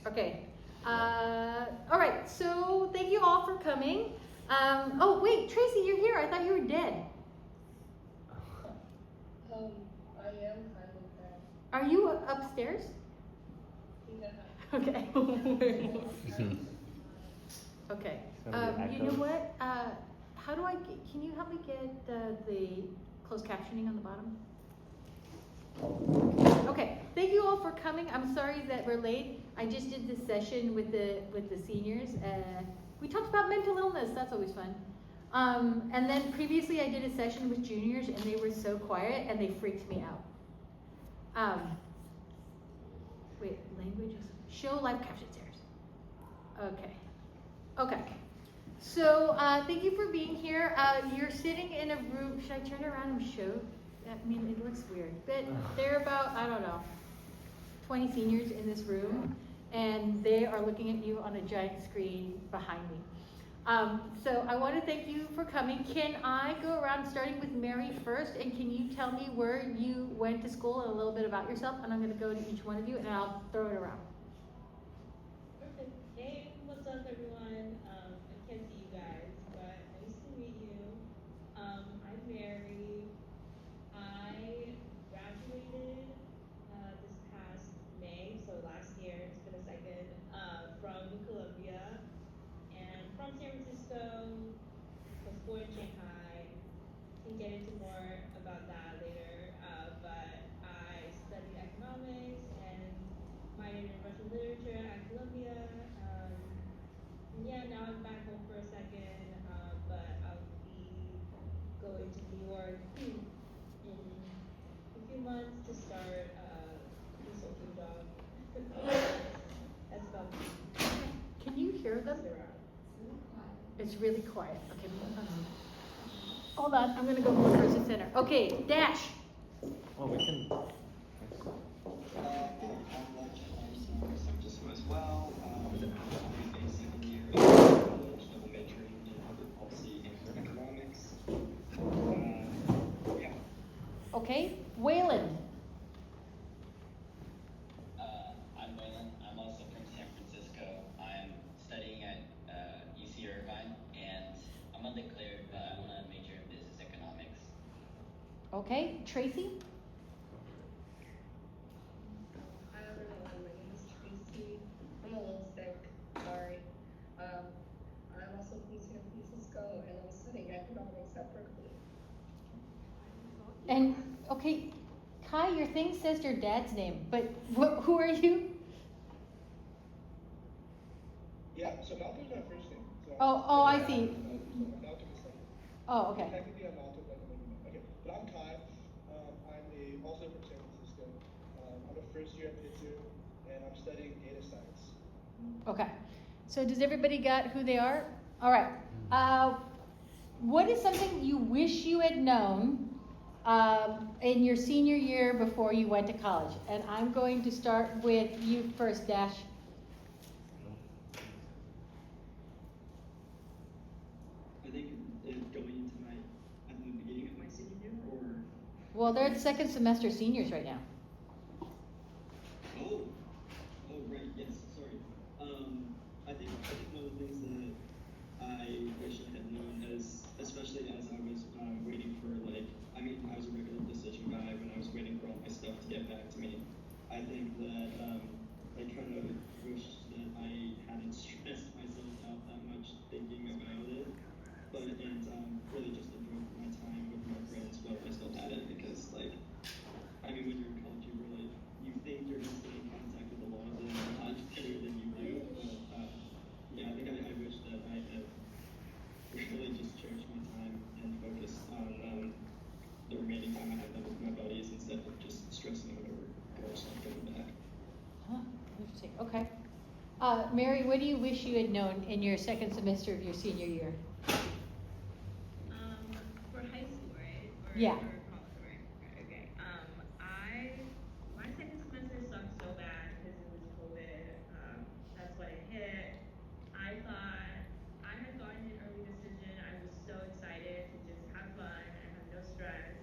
Okay. All right, so thank you all for coming. Oh, wait, Tracy, you're here. I thought you were dead. I am kind of bad. Are you upstairs? Yeah. Okay. Okay. You know what? How do can you help me get the closed captioning on the bottom? Okay. Thank you all for coming. I'm sorry that we're late. I just did this session with the seniors. We talked about mental illness. That's always fun. And then previously I did a session with juniors, and they were so quiet and they freaked me out. Wait, languages. Show live caption shares. Okay. So thank you for being here. You're sitting in a room. Should I turn around and show? I mean, it looks weird, but there are about, I don't know, 20 seniors in this room, and they are looking at you on a giant screen behind me. So I want to thank you for coming. Can I go around starting with Mary first, and can you tell me where you went to school and a little bit about yourself? And I'm going to go to each one of you, and I'll throw it around. Perfect. Hey, what's up, everyone? I can't see you guys, but nice to meet you. I'm Mary. I graduated this past May, so last year. It's been a second. From Columbia and from San Francisco. Was born in Shanghai. more about that later, but I studied economics and minored in Russian literature at Columbia. And yeah, now I'm back home for a second, but I'll be going to New York in a few months to start a consulting job. That's about me. Can you hear them? It's really quiet. Okay. Hold on, I'm gonna go closer to center. Okay, Dash. Oh, we can. As well. Second year in college, double majoring in public policy and economics. Yeah. Okay, Waylon. I'm Waylon. I'm also from San Francisco. I'm studying at UC Irvine, and I'm undeclared, but I want to major in business economics. Okay, Tracy. Hi everyone, my name is Tracy. I'm a little sick, sorry. I'm also from San Francisco and I'm studying economics at Berkeley. And okay, Kai, your thing says your dad's name, but who are you? Yeah, so Malcolm's my first name. So Oh, I see. Malcolm is second. Oh, okay. Technically, I'm Malcolm, but okay. But I'm Kai. I'm also from San Francisco. I'm a first year at Pitzer, and I'm studying data science. Okay. So does everybody got who they are? All right. What is something you wish you had known in your senior year before you went to college? And I'm going to start with you first, Dash. I think going into at the beginning of my senior year, or? Well, they're second semester seniors right now. Oh, right, yes, sorry. I think one of the things that I wish I had known is, especially as I was waiting for I was a regular decision guy when I was waiting for all my stuff to get back to me. I think that I kind of wish that I hadn't stressed myself out that much thinking about it, and really just enjoyed my time with my friends while I still had it, because when you're in college, you think you're gonna stay in contact with a lot of them a lot better than you do, but yeah, I think I wish that I had really just cherished my time and focused on the remaining time I had with my buddies instead of just stressing out over stuff coming back. Huh, interesting. Okay. Mary, what do you wish you had known in your second semester of your senior year? For high school, right? Yeah. Or college, right? Okay. My second semester sucked so bad because it was COVID. That's when it hit. I thought I had gotten an early decision. I was so excited to just have fun and have no stress.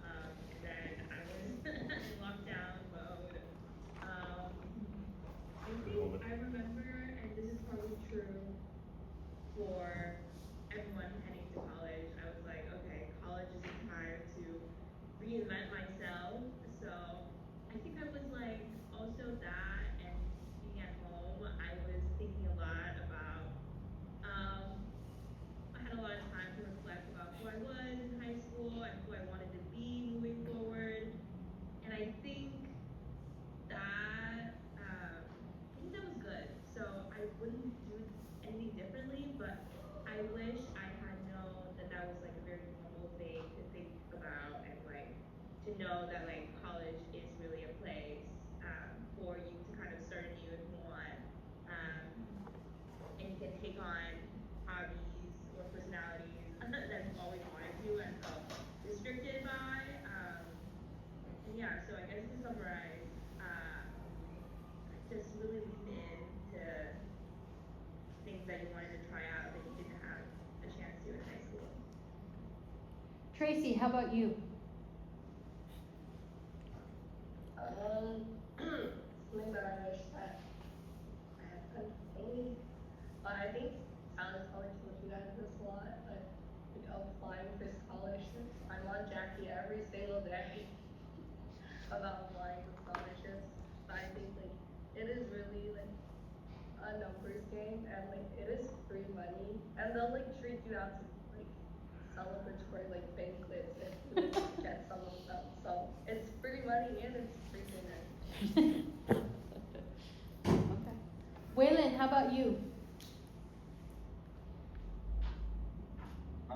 And then I was in lockdown mode. I think I remember, and this is probably true for everyone heading to college, I was like, okay, college is a time to reinvent myself. So I think I was like also that, and being at home, I was thinking a lot about, I had a lot of time to reflect about who I was in high school and who I wanted to be moving forward. And I think that, was good. So I wouldn't do anything differently, but I wish I had known that that was like a very normal thing to think about, and like to know that like college is really a place for you to kind of start anew if you want, and you can take on hobbies or personalities that you've always wanted to and felt restricted by. And yeah, so I guess to summarize, just really lean in to things that you wanted to try out that you didn't have a chance to in high school. Tracy, how about you? Something that I wish that I had done differently. But I think Tyler's probably told you guys this a lot, but applying for scholarships. I'm on Jackie every single day about applying for scholarships. But I think it is really a numbers game, and it is free money, and they'll treat you out to celebratory like banquets if you get some of them. So it's free money and it's free dinner. Okay. Waylon, how about you? I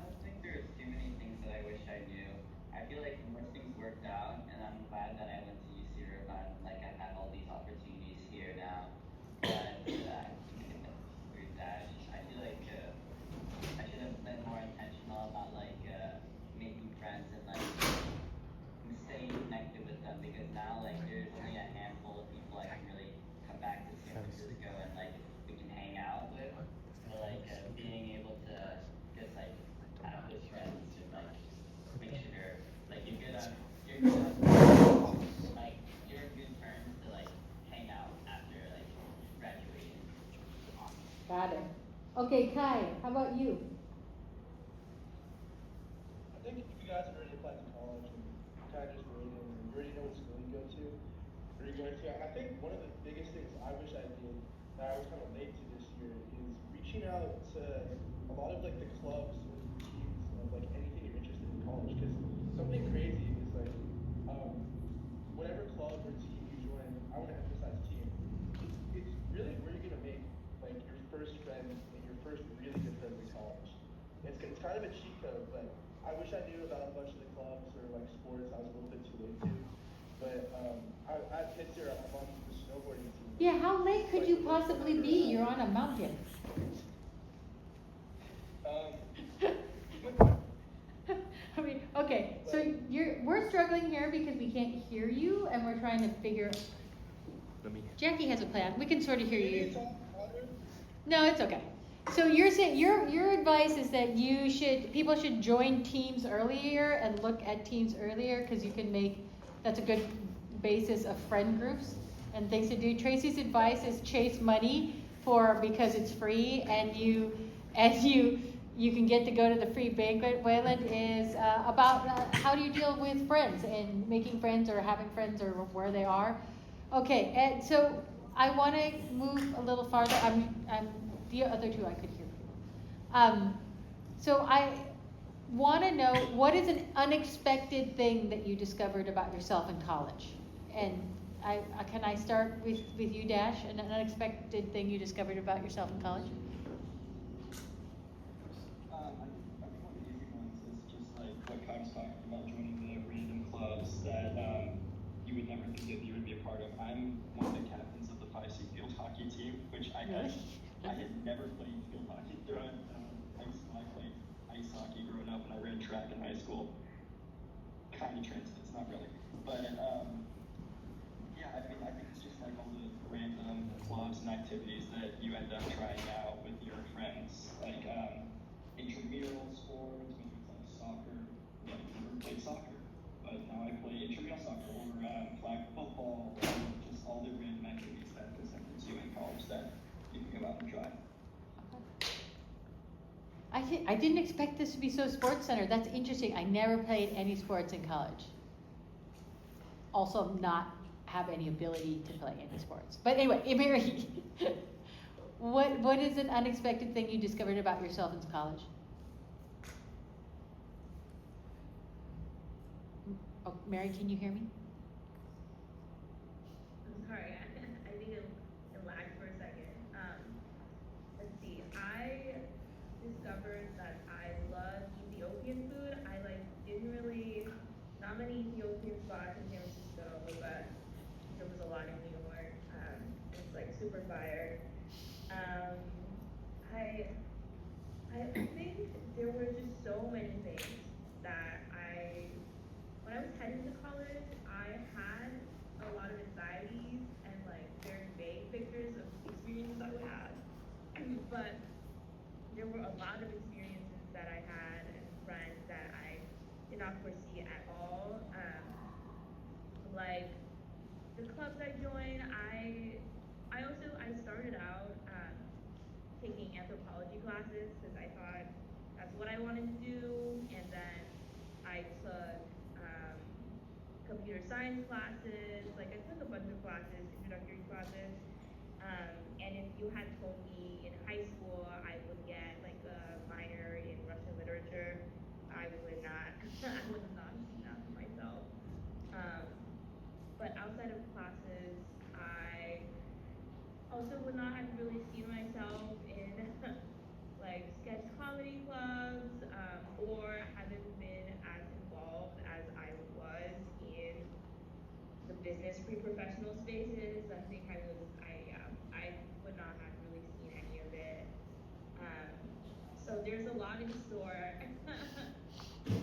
don't think there's too many things that I wish I knew. I feel like most things worked out, and I'm glad that I went to UC Irvine. Like I have all these opportunities here now. But through that, I feel like I should have been more intentional about like making friends and like staying connected with them, because now like there's only a handful of people I can really come back to San Francisco and like we can hang out with. But like being able to just like have those friends and like make sure like you're good on like you're in good terms to like hang out after like graduating. Got it. Okay, Kai, how about you? I think if you guys have already applied to college and kind of just waiting, and you already know what school you go to, where you're going to, and I think one of the biggest things I wish I did that I was kind of late to this year is reaching out to a lot of like the clubs or the teams of like anything you're interested in college. Because something crazy is like, whatever club or team you join, I want to emphasize team. It's really where you're gonna make like your first friends and your first really good friends in college. It's kind of a cheat code, but I wish I knew about a bunch of the clubs or like sports. I was a little bit too late to. But at Pitzer, I'm on the snowboarding team. Yeah, how late could you possibly be? You're on a mountain. Good point. I mean, okay, so we're struggling here because we can't hear you and we're trying to figure. Jackie has a plan. We can sort of hear you. No, it's okay. So you're saying your advice is that people should join teams earlier and look at teams earlier because you can that's a good basis of friend groups and things to do. Tracy's advice is chase money because it's free and you can get to go to the free banquet. Wayland is about how do you deal with friends and making friends or having friends or where they are. Okay, and so I want to move a little farther. I'm the other two I could hear. So I want to know, what is an unexpected thing that you discovered about yourself in college? And can I start with you, Dash? An unexpected thing you discovered about yourself in college? I think one of the easy ones is just like what Kai was talking about, joining the random clubs that you would never think that you would be a part of. I'm one of the captains of the 5C field hockey team, which I had never played field hockey throughout high school. I played ice hockey growing up and I ran track in high school. Kind of transits, not really. But yeah, I mean, I think it's just like all the random clubs and activities that you end up trying out with your friends. Like intramural sports, maybe it's like soccer. Yeah, I've never played soccer, but now I play intramural soccer or flag football, or just all the random activities that present you in college that you can go out and try. I didn't expect this to be so sports centered. That's interesting. I never played any sports in college. Also, not have any ability to play any sports. But anyway, Mary, what is an unexpected thing you discovered about yourself in college? Oh, Mary, can you hear me? I'm sorry, I think it lagged for a second. Let's see, I discovered that I love Ethiopian food. I not many Ethiopian spots in San Francisco, but there was a lot in New York. It's like super fire. I think there were just so many things that when I was heading to college, I had a lot of anxieties and like very vague pictures of experiences I would have. But there were a lot of experiences that I had and friends that I did not foresee at all. Like the clubs I joined, I started out taking anthropology classes because I thought that's what I wanted to do, and then I took computer science classes. Like I took a bunch of classes, introductory classes. And if you had told me in high school I would get like a minor pre-professional spaces. I think I would not have really seen any of it. So there's a lot in store that you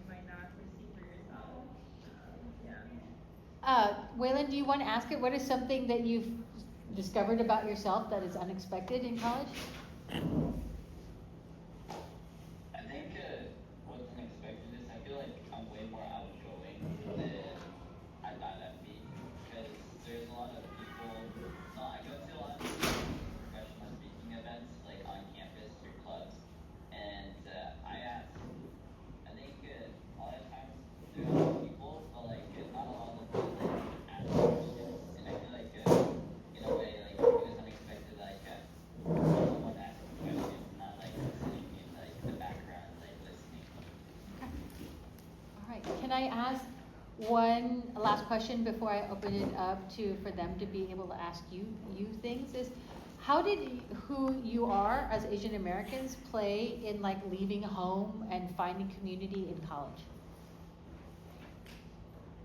might not foresee for yourself. Yeah. Waylon, do you want to ask it? What is something that you've discovered about yourself that is unexpected in college? I think what's unexpected is I feel like I'm way more outgoing than I thought I'd be, because there's a lot of people. No, I go to a lot of professional speaking events like on campus through clubs, and I think a lot of times there are a lot of people, but like not a lot of them like ask questions, and I feel like in a way like it was unexpected, like someone asking questions, not like sitting in like the background like listening. All right. Can I ask one last question before I open it up for them to be able to ask you things? Is how did who you are as Asian Americans play in like leaving home and finding community in college?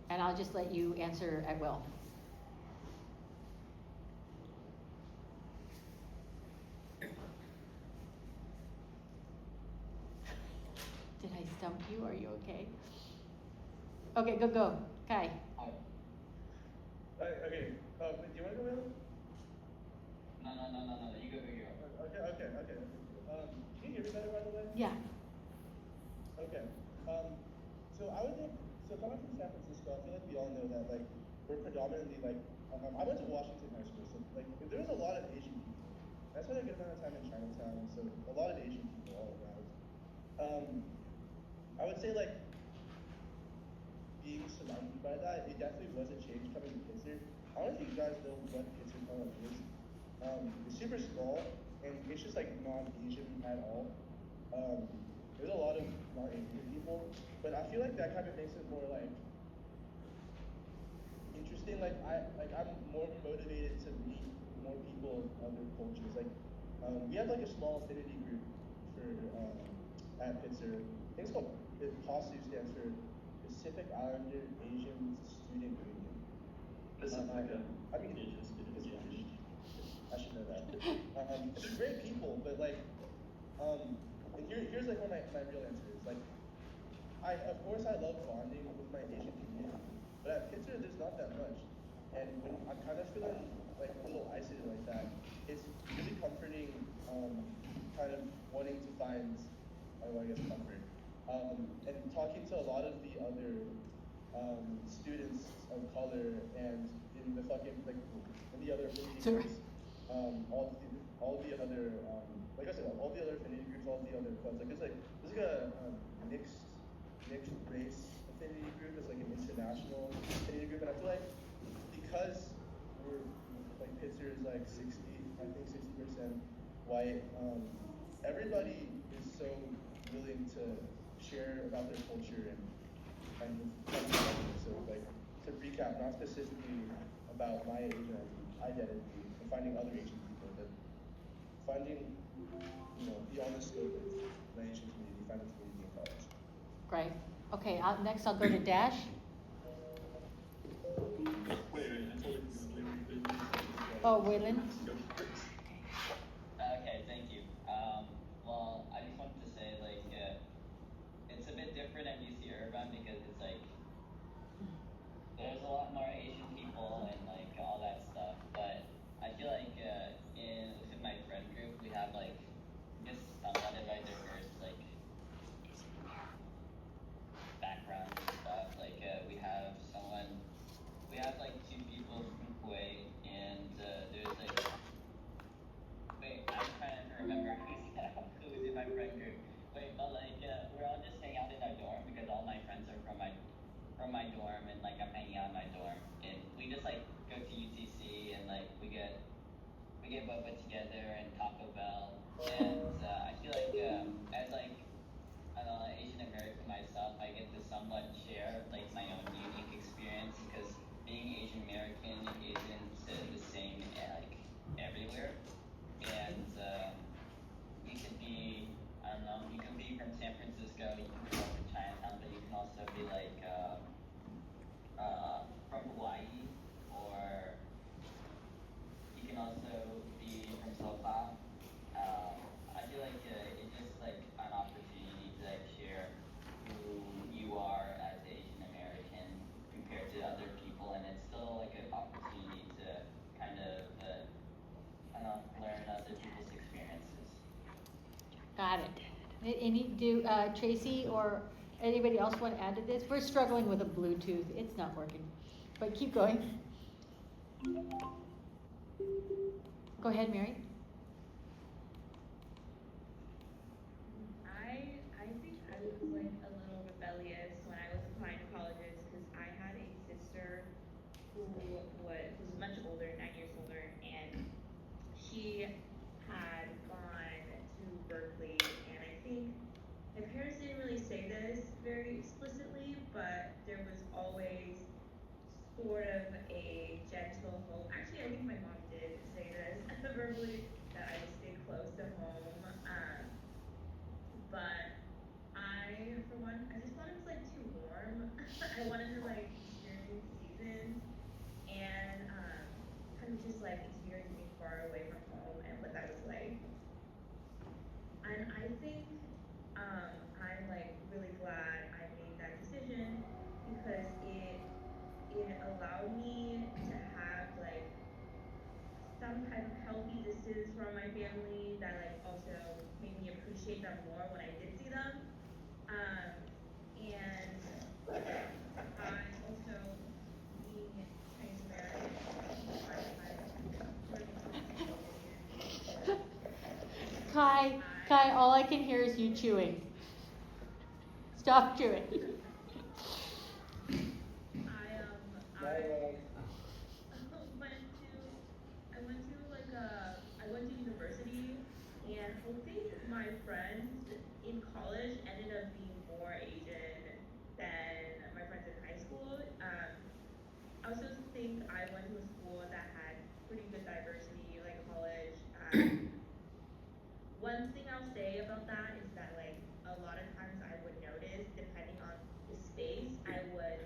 And I'll just let you answer at will. Did I stump you? Are you okay? Okay, go. Kai. Okay, do you want to go in? No, you go. Okay. Can you hear me better, by the way? Yeah. Okay. So I would think, so coming from San Francisco, I feel like we all know that, like, we're predominantly, like, I went to Washington High School, so, like, there was a lot of Asian people. I spent a good amount of time in Chinatown, so a lot of Asian people all around. I would say, like, being surrounded by that, it definitely was a change coming to Pitzer. I don't know if you guys know what Pitzer College is. It's super small, and it's just like non-Asian at all. There's a lot of non-Asian people, but I feel like that kind of makes it more like interesting. Like I'm more motivated to meet more people of other cultures. Like we have like a small affinity group for at Pitzer. I think it's called PASU, stands for Pacific Islander Asian Student Union. Pacifica. I mean, Asian Student Union. I should know that. It's great people, but like, and here's like what my real answer is. Like, of course I love bonding with my Asian community, but at Pitzer there's not that much. And when I'm kind of feeling like a little isolated like that, it's really comforting, kind of wanting to find, comfort. And talking to a lot of the other students of color and in the fucking, like, in the other affinity groups, all the other, like I said, all the other affinity groups, all the other clubs, like, there's like a mixed race affinity group, it's like an international affinity group, and I feel like because we're, like, Pitzer is like 60% white, everybody is so willing to share about their culture and so, like, to recap, not specifically about my Asian identity and finding other Asian people, but finding, beyond the scope of my Asian community, finding community in college. Great. Okay, next I'll go to Dash. Oh, Waylon. Okay, thank you. Well, I just wanted to say, like, it's a bit different at UC Irvine because it's like there's a lot more Asian people and like all that stuff. But I feel like within my friend group, we have like just somewhat of a diverse like background and stuff. Like we have like two people from Kuwait, and there's like I'm trying to remember who was in my friend group. But like we're all just hanging out in our dorm because all my friends are from my dorm, and like I'm hanging out in my dorm, and we just like go to UTC and like we get boba together and Taco Bell, and I feel like as like an Asian American myself, I get to somewhat share like my own unique experience because being Asian American isn't the same like everywhere, and you can be, I don't know, you can be from San Francisco, you can grow up in Chinatown, but you can also be like from Hawaii, Got it. Tracy or anybody else want to add to this? We're struggling with a Bluetooth. It's not working. But keep going. Go ahead, Mary. I think I was like a little rebellious when I was applying to colleges because I had a sister who was much older, 9 years older, and she had gone to Berkeley, and I think my parents didn't really say this very explicitly, but there was always sort of a gentle hope. Actually, I think my mom did say this verbally, that I would stay close to home. But I, for one, I just thought it was like too warm. I wanted to like experience seasons and kind of just like experience being far away from home and what that was like. And I think I'm like really glad I made that decision because it allowed me to have like some type of healthy distance from my family that like also made me appreciate them more when I did see them. And I also being Chinese American, Kai, all I can hear is you chewing. Stop chewing. I went to university, and I think my friends in college ended up being more Asian than my friends in high school. I also think I went to a school that had pretty good diversity, like college. One thing I'll say about that is that like a lot of times I would notice, depending on the space, I would.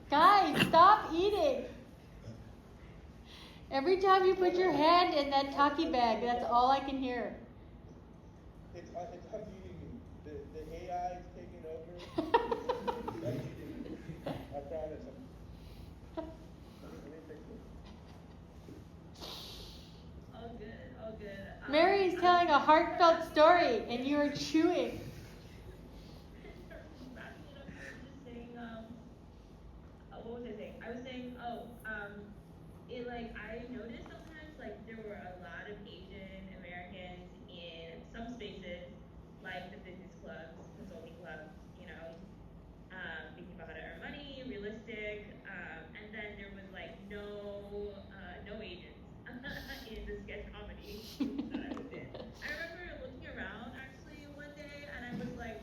Guys, stop eating. Every time you put your hand in that talkie bag, that's all I can hear. It's eating me. The AI is taking over. I promise. Let me fix it. All good. Mary's telling a heartfelt story, and you are chewing. What was I saying? I was saying, I noticed sometimes, like, there were a lot of Asian Americans in some spaces, like the business clubs, consulting clubs, thinking about how to earn money, realistic, and then there was, like, no Asians in the sketch comedy that I was in. I remember looking around, actually, one day, and I was like,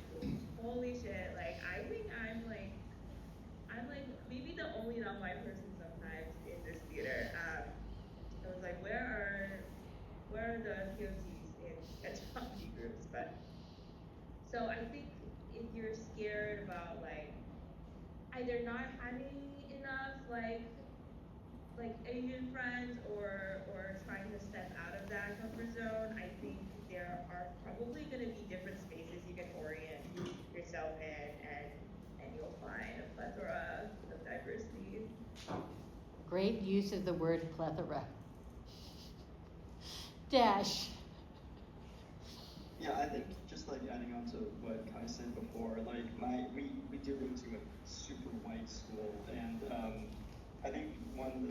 holy shit, like, I think I'm maybe the only non-white person sometimes in this theater. I was like, where are the POCs in sketch comedy groups? But so I think if you're scared about like either not having enough like Asian friends or trying to step out of that comfort zone, I think there are probably going to be different spaces you can orient yourself in, and you'll find a plethora of diversity. Great use of the word plethora. Dash. Yeah, I think just like adding on to what Kai said before, like we did go to a super white school, and I think one of the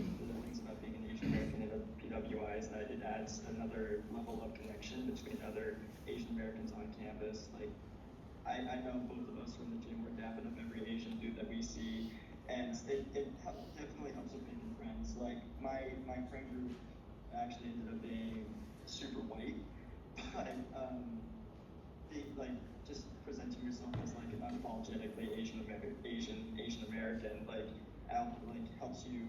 things about being an Asian American at a PWI is that it adds another level of connection between other Asian Americans on campus. Like I know both of us from the gym, we're dapping up every Asian dude that we see, and it definitely helps with making friends. Like my friend group actually ended up being super white, but just presenting yourself as like an unapologetically Asian American helps you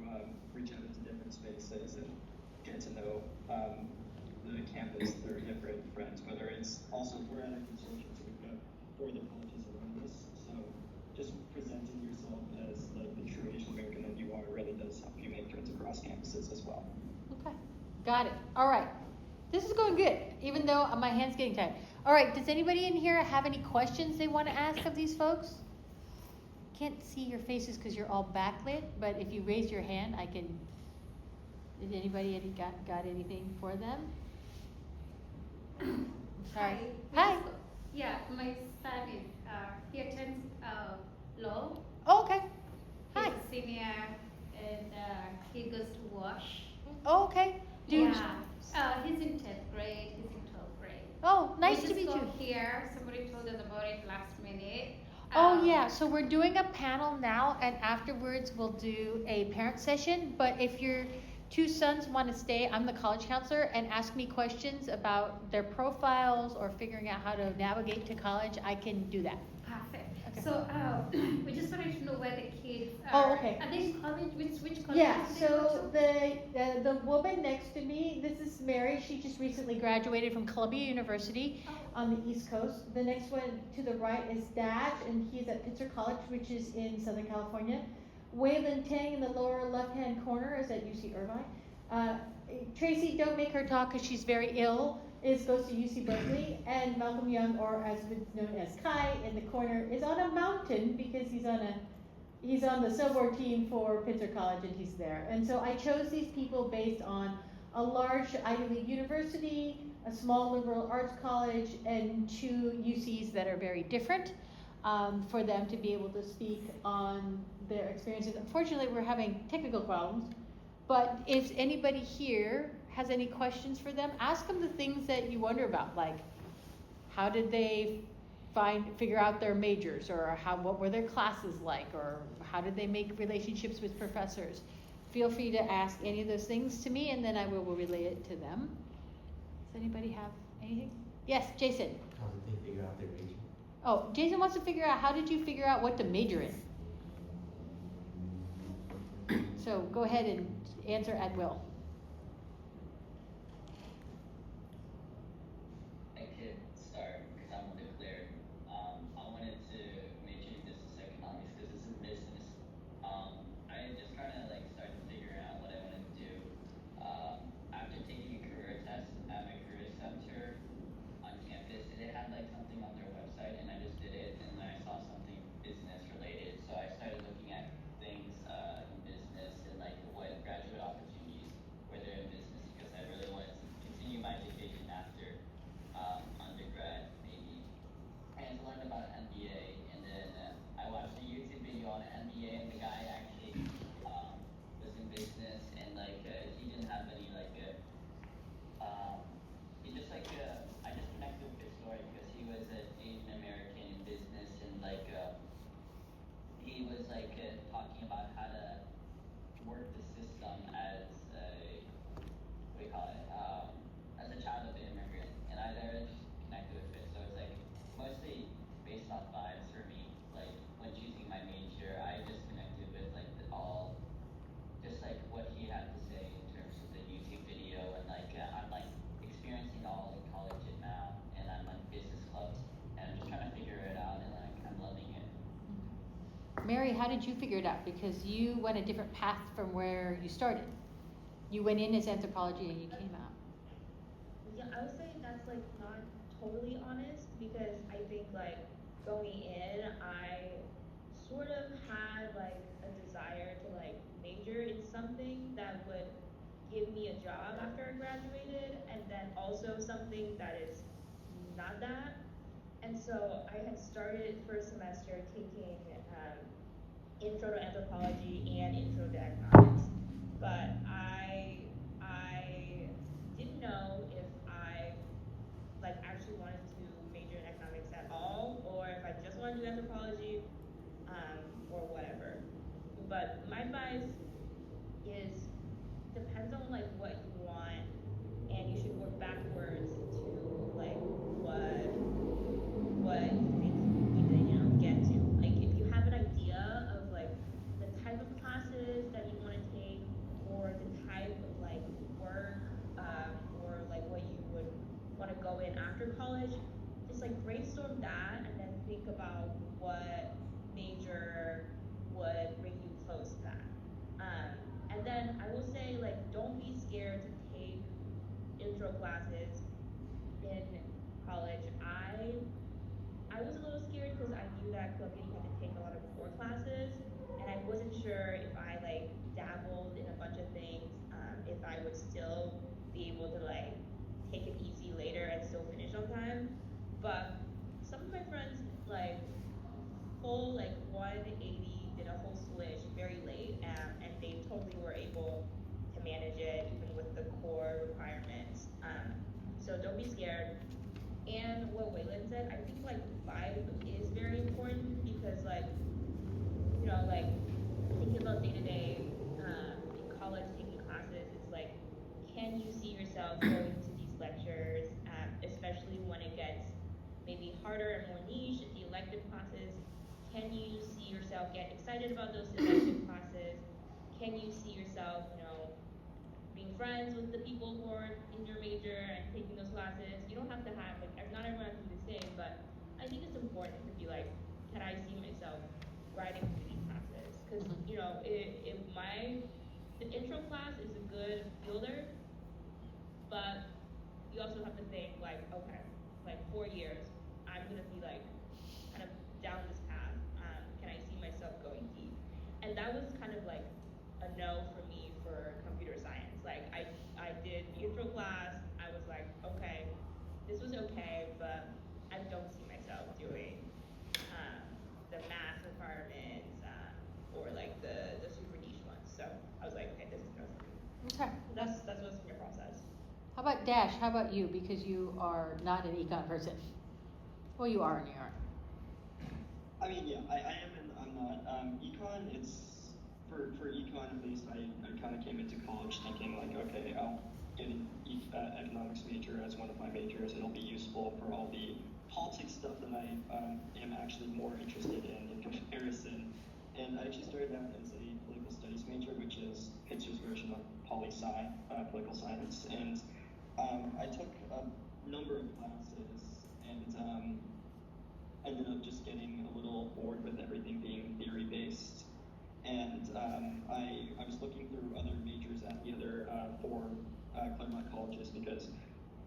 reach out into different spaces and get to know the campus through different friends. Whether it's also we're at a consortium, so we've got 4 other colleges around us. So just presenting yourself as like the true Asian American that you are really does help you make friends across campuses as well. Okay, got it. All right, this is going good, even though my hand's getting tired. All right, does anybody in here have any questions they want to ask of these folks? Can't see your faces because you're all backlit, but if you raise your hand, I can. Did anybody got anything for them? Sorry. Hi. Hi. Yeah, my son is, he attends law. Oh, okay. He's Hi. a senior and he goes to WASH. Oh, okay. Yeah. He's in 10th grade, he's in 12th grade. Oh, nice We to meet just you. got here, somebody told us about it last minute. Oh yeah, so we're doing a panel now, and afterwards we'll do a parent session. But if your two sons want to stay, I'm the college counselor, and ask me questions about their profiles or figuring out how to navigate to college, I can do that. Perfect. Okay. So we just wanted to know where the kids Oh, are. okay. Are they in college? Which college? Yeah, do they so go to? the woman next to me, this is Mary. She just recently graduated from Columbia University on the East Coast. The next one to the right is Dash, and he's at Pitzer College, which is in Southern California. Waylon Tang in the lower left-hand corner is at UC Irvine. Tracy, don't make her talk because she's very ill, goes to UC Berkeley. And Malcolm Young, or as known as Kai, in the corner is on a mountain because he's on the snowboard team for Pitzer College, and he's there. And so I chose these people based on a large Ivy League university, a small liberal arts college, and two UCs that are very different, for them to be able to speak on their experiences. Unfortunately, we're having technical problems, but if anybody here has any questions for them, ask them the things that you wonder about, like how did they figure out their majors, or what were their classes like, or how did they make relationships with professors. Feel free to ask any of those things to me, and then I will relay it to them. Does anybody have anything? Yes, Jason. How did they figure out their major? Oh, Jason wants to figure out, how did you figure out what to major in? So go ahead and answer at will. I could start because I'm unclear. I wanted to major in business economics because it's a business. I just kind of like started figuring out what I wanted to do. After taking a career test at my career center on campus, it had like something on their website, and I just did it, and then I saw something business related, so I started looking at things in business and like what graduate opportunities were there in business, because I really wanted to continue my education after undergrad maybe, and to learn about MBA. And then I watched a YouTube video on MBA, and the guy actually was in business, and like he didn't have any like he just like I just connected with his story because he was an Asian American in business, and like he was like talking about how to work the system as a what do you call it as a child of an immigrant, and I there just connected with it. So it's like mostly based off vibes for me. Like when choosing my major, I just connected with like all just like what he had to say in terms of the YouTube video, and like I'm like experiencing all the college now, and I'm like business clubs, and I'm just trying to figure it out, and like I'm loving it. Mary, how did you figure it out? Because you went a different path from where you started. You went in as anthropology and you came out. Yeah, I would say that's like not totally honest, because I think like going in, I sort of had like a desire to like major in something that would give me a job after I graduated, and then also something that is not that. And so I had started first semester taking intro to anthropology and intro to economics, but I didn't know if I like actually wanted to major in economics at all, or if I just wanted to do anthropology, or whatever. But my advice is depends on like what you want, and you should work backwards to like what you think you can, get to. Like if you have an idea of like the type of classes that you want to take, or the type of like work, or like what you would want to go in after college, just like brainstorm that, and then think about what major would bring you close to that. And then I will say, like, don't be scared to take intro classes in college. I was a little scared because I knew that Columbia had to take a lot of core classes, and I wasn't sure if I like dabbled in a bunch of things, if I would still be able to like take it easy later and still finish don't be scared. And what Wayland said, I think like vibe is very important because like, you know, like thinking about day to day in college taking classes, it's like, can you see yourself going to these lectures, especially when it gets maybe harder and more niche, the elective classes? Can you see yourself get excited about those elective classes? Can you see yourself, you know, being friends with the people who are in your major and taking those classes? You don't have to have, like, not everyone has to be the same, but I think it's important to be like, can I see myself riding through these classes? Because, you know, the intro class is a good fielder, but you also have to think like, okay, like 4 years, I'm gonna be like, kind of down this path. Can I see myself going deep? And that was kind of like a no for me for computer science. Like I did the intro class, I was like, okay, this was okay, but I don't see myself doing the math requirements or like the super niche ones. So I was like, okay, this is no for me. Okay. That's what's my process. How about Dash? How about you? Because you are not an econ person. Well, you are and you aren't. I mean, yeah, I am and I'm not. Econ, it's, for econ at least, I kind of came into college thinking like, okay, I'll get an economics major as one of my majors. It'll be useful for all the politics stuff that I am actually more interested in comparison. And I actually started out as a political studies major, which is Pitzer's version of poli-sci, political science. And I took a number of classes and ended up just getting a little bored with everything being theory-based. And I was looking through other majors at the other four Claremont colleges because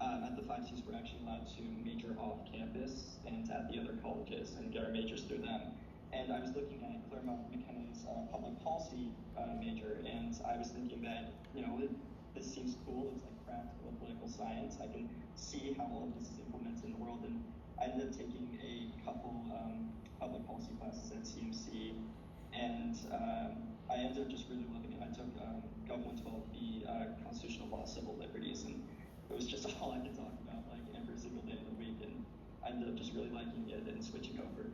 at the 5Cs we're actually allowed to major off campus and at the other colleges and get our majors through them. And I was looking at Claremont McKenna's public policy major, and I was thinking that, you know, this seems cool. It's like practical political science. I can see how all of this is implemented in the world. And I ended up taking a couple public policy classes at CMC, and I ended up just really loving it. I took Gov 112B, Constitutional Law, Civil Liberties, and it was just all I could talk about like every single day of the week, and I ended up just really liking it and switching over.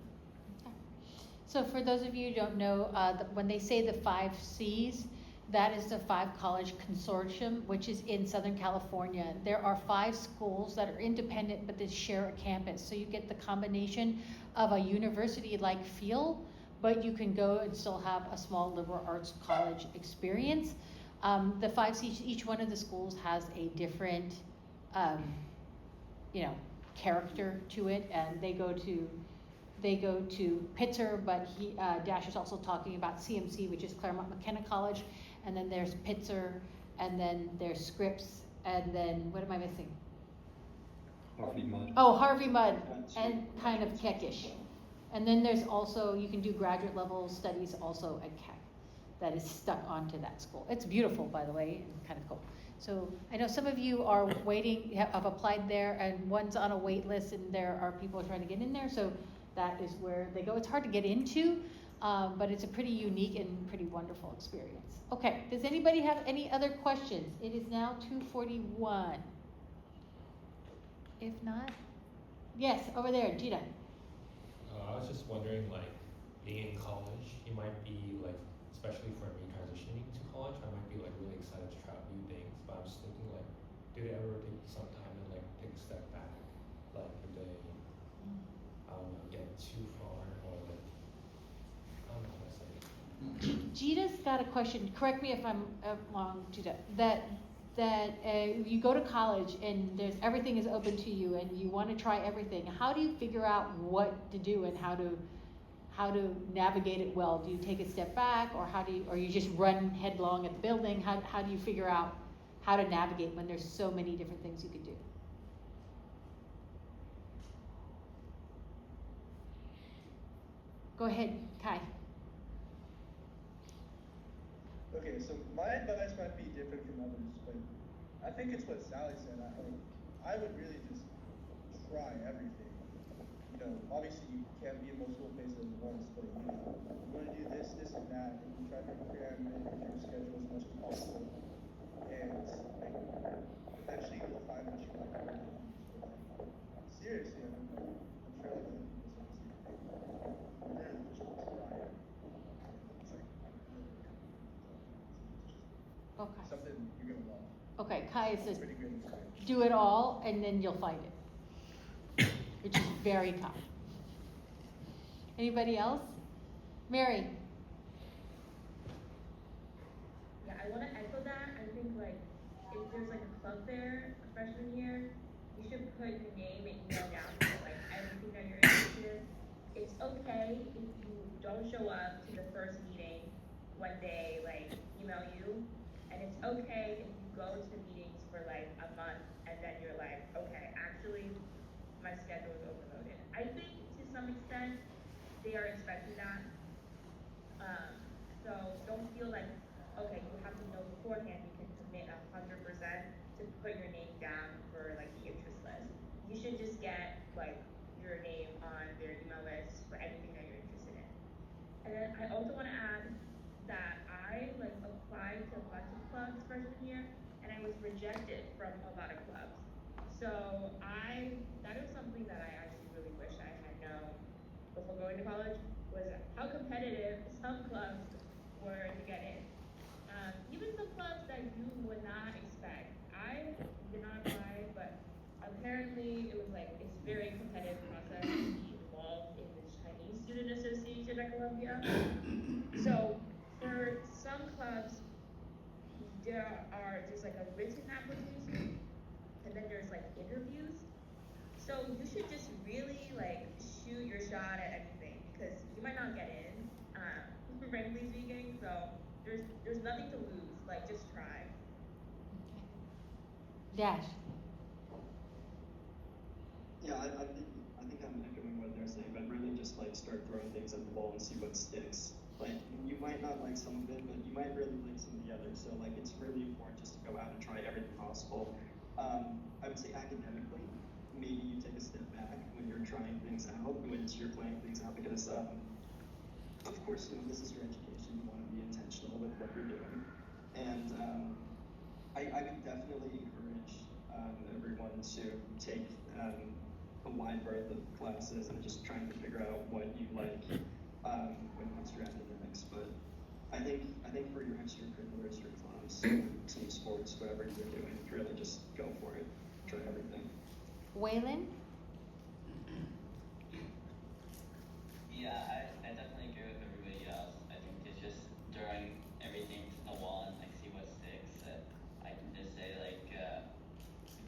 So for those of you who don't know, when they say the 5 Cs, that is the 5 College Consortium, which is in Southern California. There are 5 schools that are independent, but they share a campus. So you get the combination of a university-like feel, but you can go and still have a small liberal arts college experience. The 5 Cs, each one of the schools has a different, character to it, and they go to Pitzer, but Dash is also talking about CMC, which is Claremont McKenna College, and then there's Pitzer, and then there's Scripps, and then what am I missing? Harvey Mudd. Oh, Harvey Mudd, and kind of Keck-ish. And then there's also, you can do graduate level studies also at Keck. That is stuck onto that school. It's beautiful, by the way, and kind of cool. So I know some of you are waiting, have applied there, and one's on a wait list, and there are people trying to get in there. So that is where they go. It's hard to get into, but it's a pretty unique and pretty wonderful experience. Okay, does anybody have any other questions? It is now 2:41. If not, yes, over there, Gita. I was just wondering, like, being in college, you might be, like, especially for me transitioning to college, I might be, like, really excited to try out new things, but I'm just thinking, like, did it ever take some time to, like, take a step back? Like, did they, I don't know, get too far, or, like, I don't know how to say it. Gita's got a question, correct me if I'm wrong, Gita, that you go to college and everything is open to you and you want to try everything. How do you figure out what to do and how to navigate it well? Do you take a step back, or you just run headlong at the building? How do you figure out how to navigate when there's so many different things you could do? Go ahead, Kai. Okay, so my advice might be different from others, but I think it's what Sally said. I would really just try everything. You know, obviously you can't be in multiple places at once, but you want to do this, this, and that, and you try to cram in your schedule as much as possible. And like, eventually you'll find what you like. high, it says, Pretty good experience. do it all, and then you'll find it, which is very tough. Anybody else? Mary? Yeah, I want to echo that. I think like if there's like a club fair freshman year, you should put your name and email down for like everything that you're interested in. It's okay if you don't show up to the first meeting when they like email you, and it's okay if you go to the meetings for like a month and then you're like, okay, actually my schedule is overloaded. I think to some extent they are expecting that. So don't feel like, okay, you have to know beforehand you can commit 100% to put your name down for like the interest list. You should just get like your name on their email list for anything that you're interested in. And then I also want to add that I like applied to a bunch of clubs freshman year and I was rejected from a lot of clubs. So that is something that I actually really wish I had known before going to college, was how competitive some clubs were to get in. Even some clubs that you would not expect. I did not apply, but apparently it was like, it's very competitive process to be involved in the Chinese Student Association at Columbia. So for some clubs, there's like a written application, and then there's like interviews. So you should just really like shoot your shot at anything, because you might not get in, frankly speaking. So there's nothing to lose. Like just try. Dash. Yeah, I think I'm echoing what they're saying, but really just like start throwing things at the wall and see what sticks. Like you might not like some of it, but you might really like some of the others. So like it's really important just to go out and try everything possible. I would say academically, maybe you take a step back when you're trying things out, when you're playing things out, because of course, you know, this is your education. You want to be intentional with what you're doing, and I would definitely encourage everyone to take a wide berth of classes and just trying to figure out what you like when it comes to your academics. But I think for your extracurriculars, your clubs, team sports, whatever you're doing, really just go for it. Try everything. Waylon? Yeah, I definitely agree with everybody else. I think it's just throwing everything to the wall and like see what sticks. I can just say like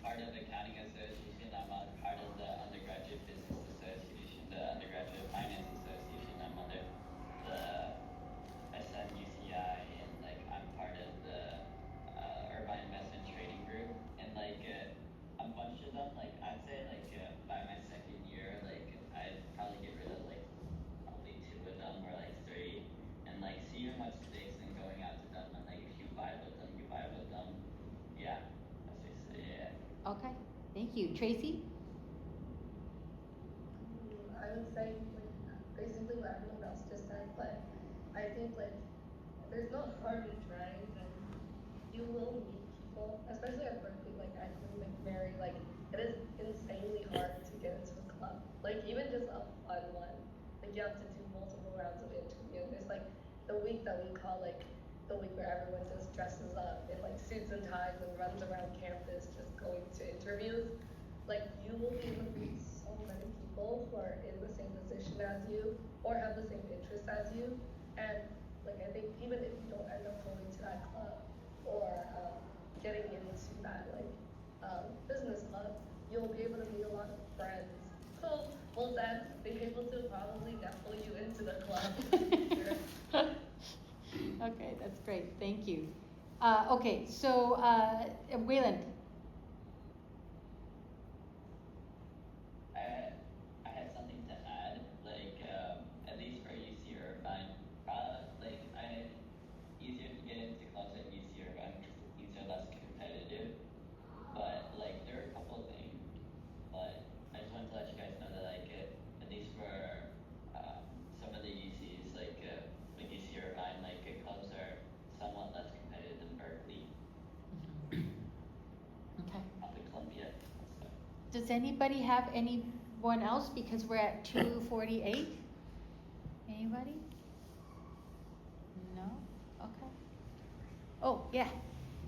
part of the accounting association, I'm on part of the undergraduate business association, the undergraduate finance association. I'm under the SMUCI, and like I'm part of the Urban Investment Trading Group, and like a bunch of them, like I'd say like by my second year, like I'd probably get rid of like probably 2 of them or like 3, and like seeing what sticks and going out to them, and like if you vibe with them, you vibe with them. Yeah, that's basically it. Okay, thank you. Tracy? I would say like basically what everyone else just said, but I think like there's no harm in trying, and you will meet people, especially at Berkeley, like I think like Mary, like it is insanely hard to get into a club. Like even just a fun one. Like you have to do multiple rounds of interview. There's like the week that we call like the week where everyone just dresses up in like suits and ties and runs around campus just going to interviews. Like you will be able to meet so many people who are in the same position as you or have the same interests as you. And like I think even if you don't end up going to that club or getting into that like business club, you'll be able to meet a lot of friends who will then be able to probably get pull you into the club. Okay, that's great. Thank you. Okay, so Waylon. I had something to add, like at least for UC Irvine, like easier to get into clubs at UC Irvine because these are less competitive. But like there are a couple of things, but I just wanted to let you guys know that like at least for some of the UCs, like UC Irvine, like clubs are somewhat less competitive than Berkeley. Okay. Probably Columbia. So. Does anybody have anyone else? Because we're at 2:48. Anybody? No? Okay. Oh, yeah.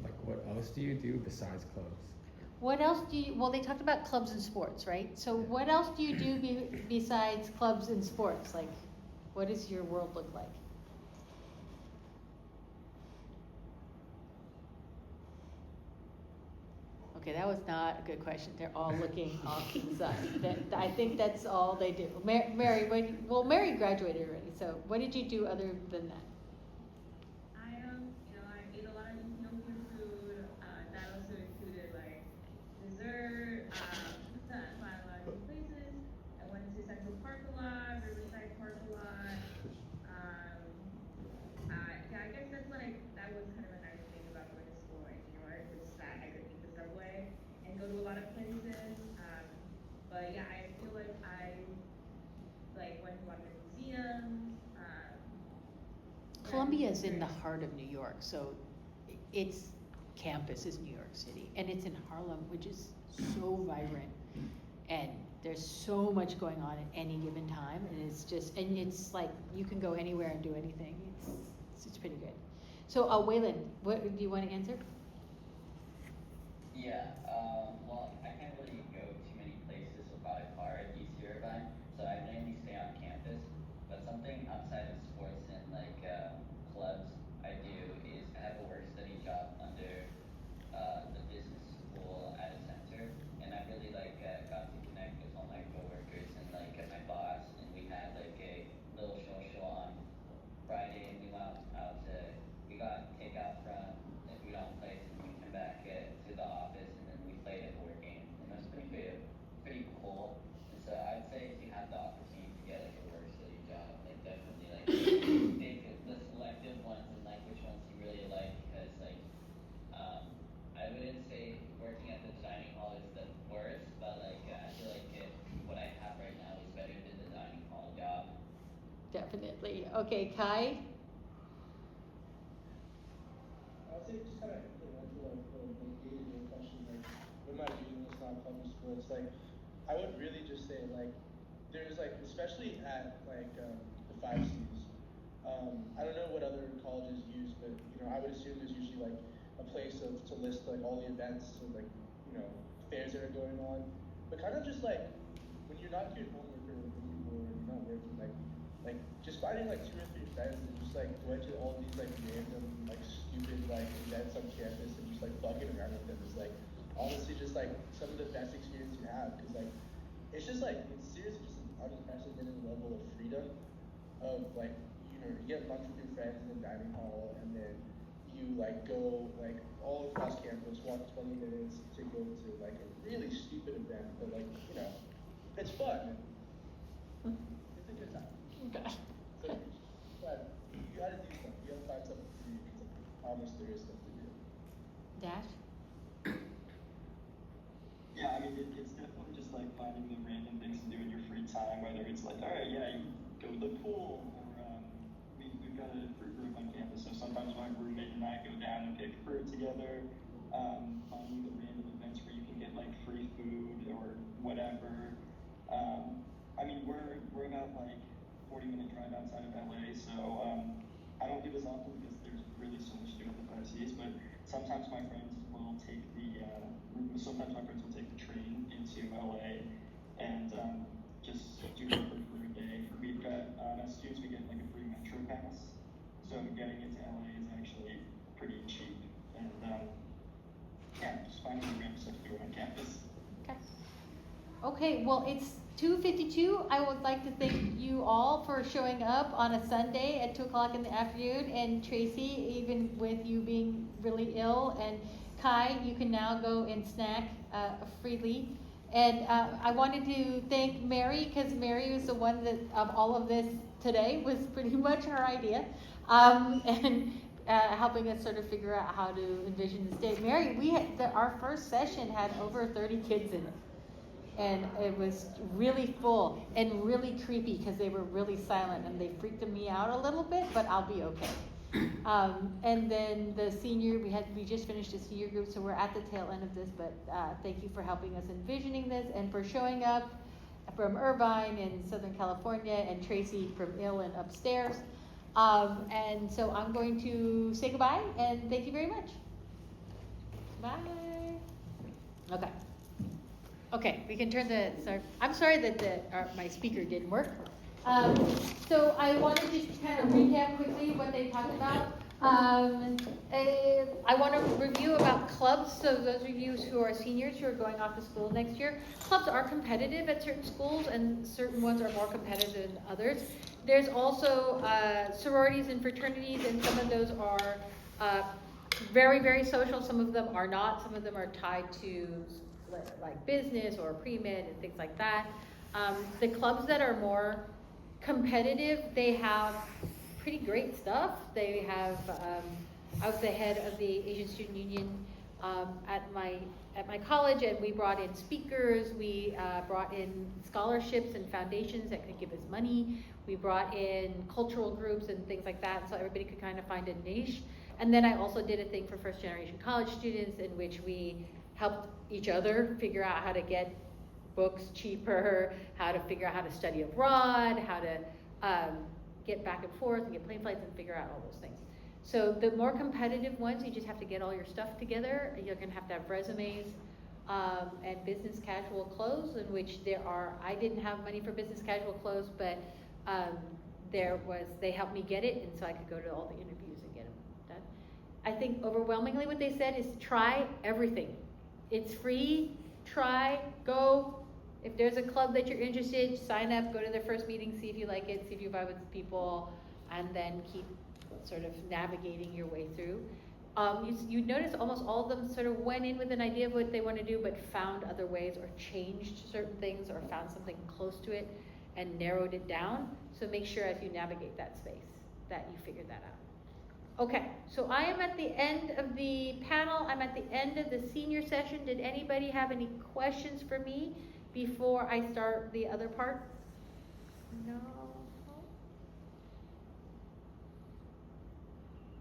Like What else do you do besides clubs? What else do you, well, they talked about clubs and sports, right? So what else do you do besides clubs and sports? Like, what does your world look like? Okay, that was not a good question. They're all looking off to the side. I think that's all they do. Mary, Mary graduated already, so what did you do other than that? I ate a lot of Ethiopian food. That also included like dessert. Find a lot of new places. I went to Central Park a lot, Riverside Park a lot. I guess that was kind of a nice thing about going to school in New York, was that I could eat the subway and go to a lot of places. But yeah, I feel like I went to a lot of museums. Columbia's in the heart of New York, so its campus is New York City, and it's in Harlem, which is so vibrant, and there's so much going on at any given time, and it's like you can go anywhere and do anything. It's pretty good. So, Waylon, what do you want to answer? Yeah, well, I can't really go too many places without a car at UC Irvine, so I mainly stay on campus. But something outside of sports and clubs I do is I have a work study job under the business school at a center, and I really got to connect with all my coworkers and my boss, and we had a little social on Friday, and we went out we got takeout from the food place, and we came back to the office, and then we played a board game, and it was pretty cool. And so I'd say if you have the opportunity to get a work study job, definitely take the selective ones and which ones you really like, because I wouldn't say working at the dining hall is the worst, but I feel like what I have right now is better than the dining hall job. Definitely. Okay, Kai? I would say just kind of implemental, the day-to-day question, what am I doing that's not club or sports? I would really just say, there's especially at the 5 Cs. I don't know what other colleges use, but I would assume there's usually a place to list all the events and fairs that are going on. But kind of just when you're not doing homework or when you're not working, just finding 2 or 3 friends and just going to all these random stupid events on campus and just fucking around with them is honestly just some of the best experience you have, because it's just it's seriously just an unprecedented level of freedom of you get lunch with your friends in the dining hall, and then you go all across campus, walk 20 minutes to go to a really stupid event, but it's fun. It's a good time. Okay. But you gotta do stuff. You gotta find something to do, because I promise there is stuff to do. Dash? Yeah, it's definitely just finding the random things to do in your free time, whether it's alright, yeah, you go to the pool, or we've got a fruit group on campus, so sometimes my roommate and I go down and pick fruit together, finding the random events where you can get free food or whatever. We're about 40-minute drive outside of LA, so I don't do this often because there's really so much to do at the 5 Cs, but sometimes my friends will take the train into LA and just do it for a day. We've got, as students, we get a free metro pass, so getting into LA is actually pretty cheap, and just finding the random stuff to do on campus. Okay. Okay, well, it's 2:52. I would like to thank you all for showing up on a Sunday at 2 o'clock in the afternoon. And Tracy, even with you being really ill, and Kai, you can now go and snack freely. And I wanted to thank Mary, because Mary was the one that of all of this today was pretty much her idea, and helping us sort of figure out how to envision this day. Mary, our first session had over 30 kids in it. And it was really full and really creepy because they were really silent, and they freaked me out a little bit, but I'll be okay. And then the senior, we just finished a senior group, so we're at the tail end of this, but thank you for helping us envisioning this and for showing up from Irvine in Southern California, and Tracy from Ill and upstairs. And so I'm going to say goodbye and thank you very much. Bye. Okay. Okay, we can turn the, sorry, I'm sorry that my speaker didn't work. So I want to just kind of recap quickly what they talked about. I want to review about clubs. So those of you who are seniors who are going off to school next year, clubs are competitive at certain schools and certain ones are more competitive than others. There's also sororities and fraternities, and some of those are very, very social. Some of them are not. Some of them are tied to like business or pre-med and things like that. The clubs that are more competitive, they have pretty great stuff. They have, I was the head of the Asian Student Union at my college, and we brought in speakers, we brought in scholarships and foundations that could give us money. We brought in cultural groups and things like that, so everybody could kind of find a niche. And then I also did a thing for first generation college students in which we helped each other figure out how to get books cheaper, how to figure out how to study abroad, how to get back and forth and get plane flights and figure out all those things. So the more competitive ones, you just have to get all your stuff together. You're gonna have resumes and business casual clothes, in which I didn't have money for business casual clothes, but they helped me get it, and so I could go to all the interviews and get them done. I think overwhelmingly what they said is try everything. It's free, try, go. If there's a club that you're interested, sign up, go to their first meeting, see if you like it, see if you vibe with people, and then keep sort of navigating your way through. You notice almost all of them sort of went in with an idea of what they want to do, but found other ways or changed certain things or found something close to it and narrowed it down. So make sure as you navigate that space that you figure that out. Okay, so I am at the end of the panel. I'm at the end of the senior session. Did anybody have any questions for me before I start the other part? No?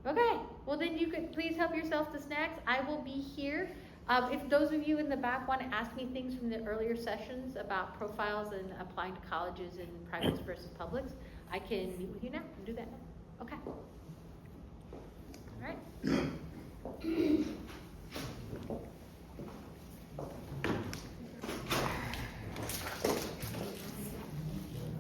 Okay, well then you could please help yourself to snacks. I will be here. If those of you in the back want to ask me things from the earlier sessions about profiles and applying to colleges and privates versus publics, I can meet with you now and do that now. Okay. All right.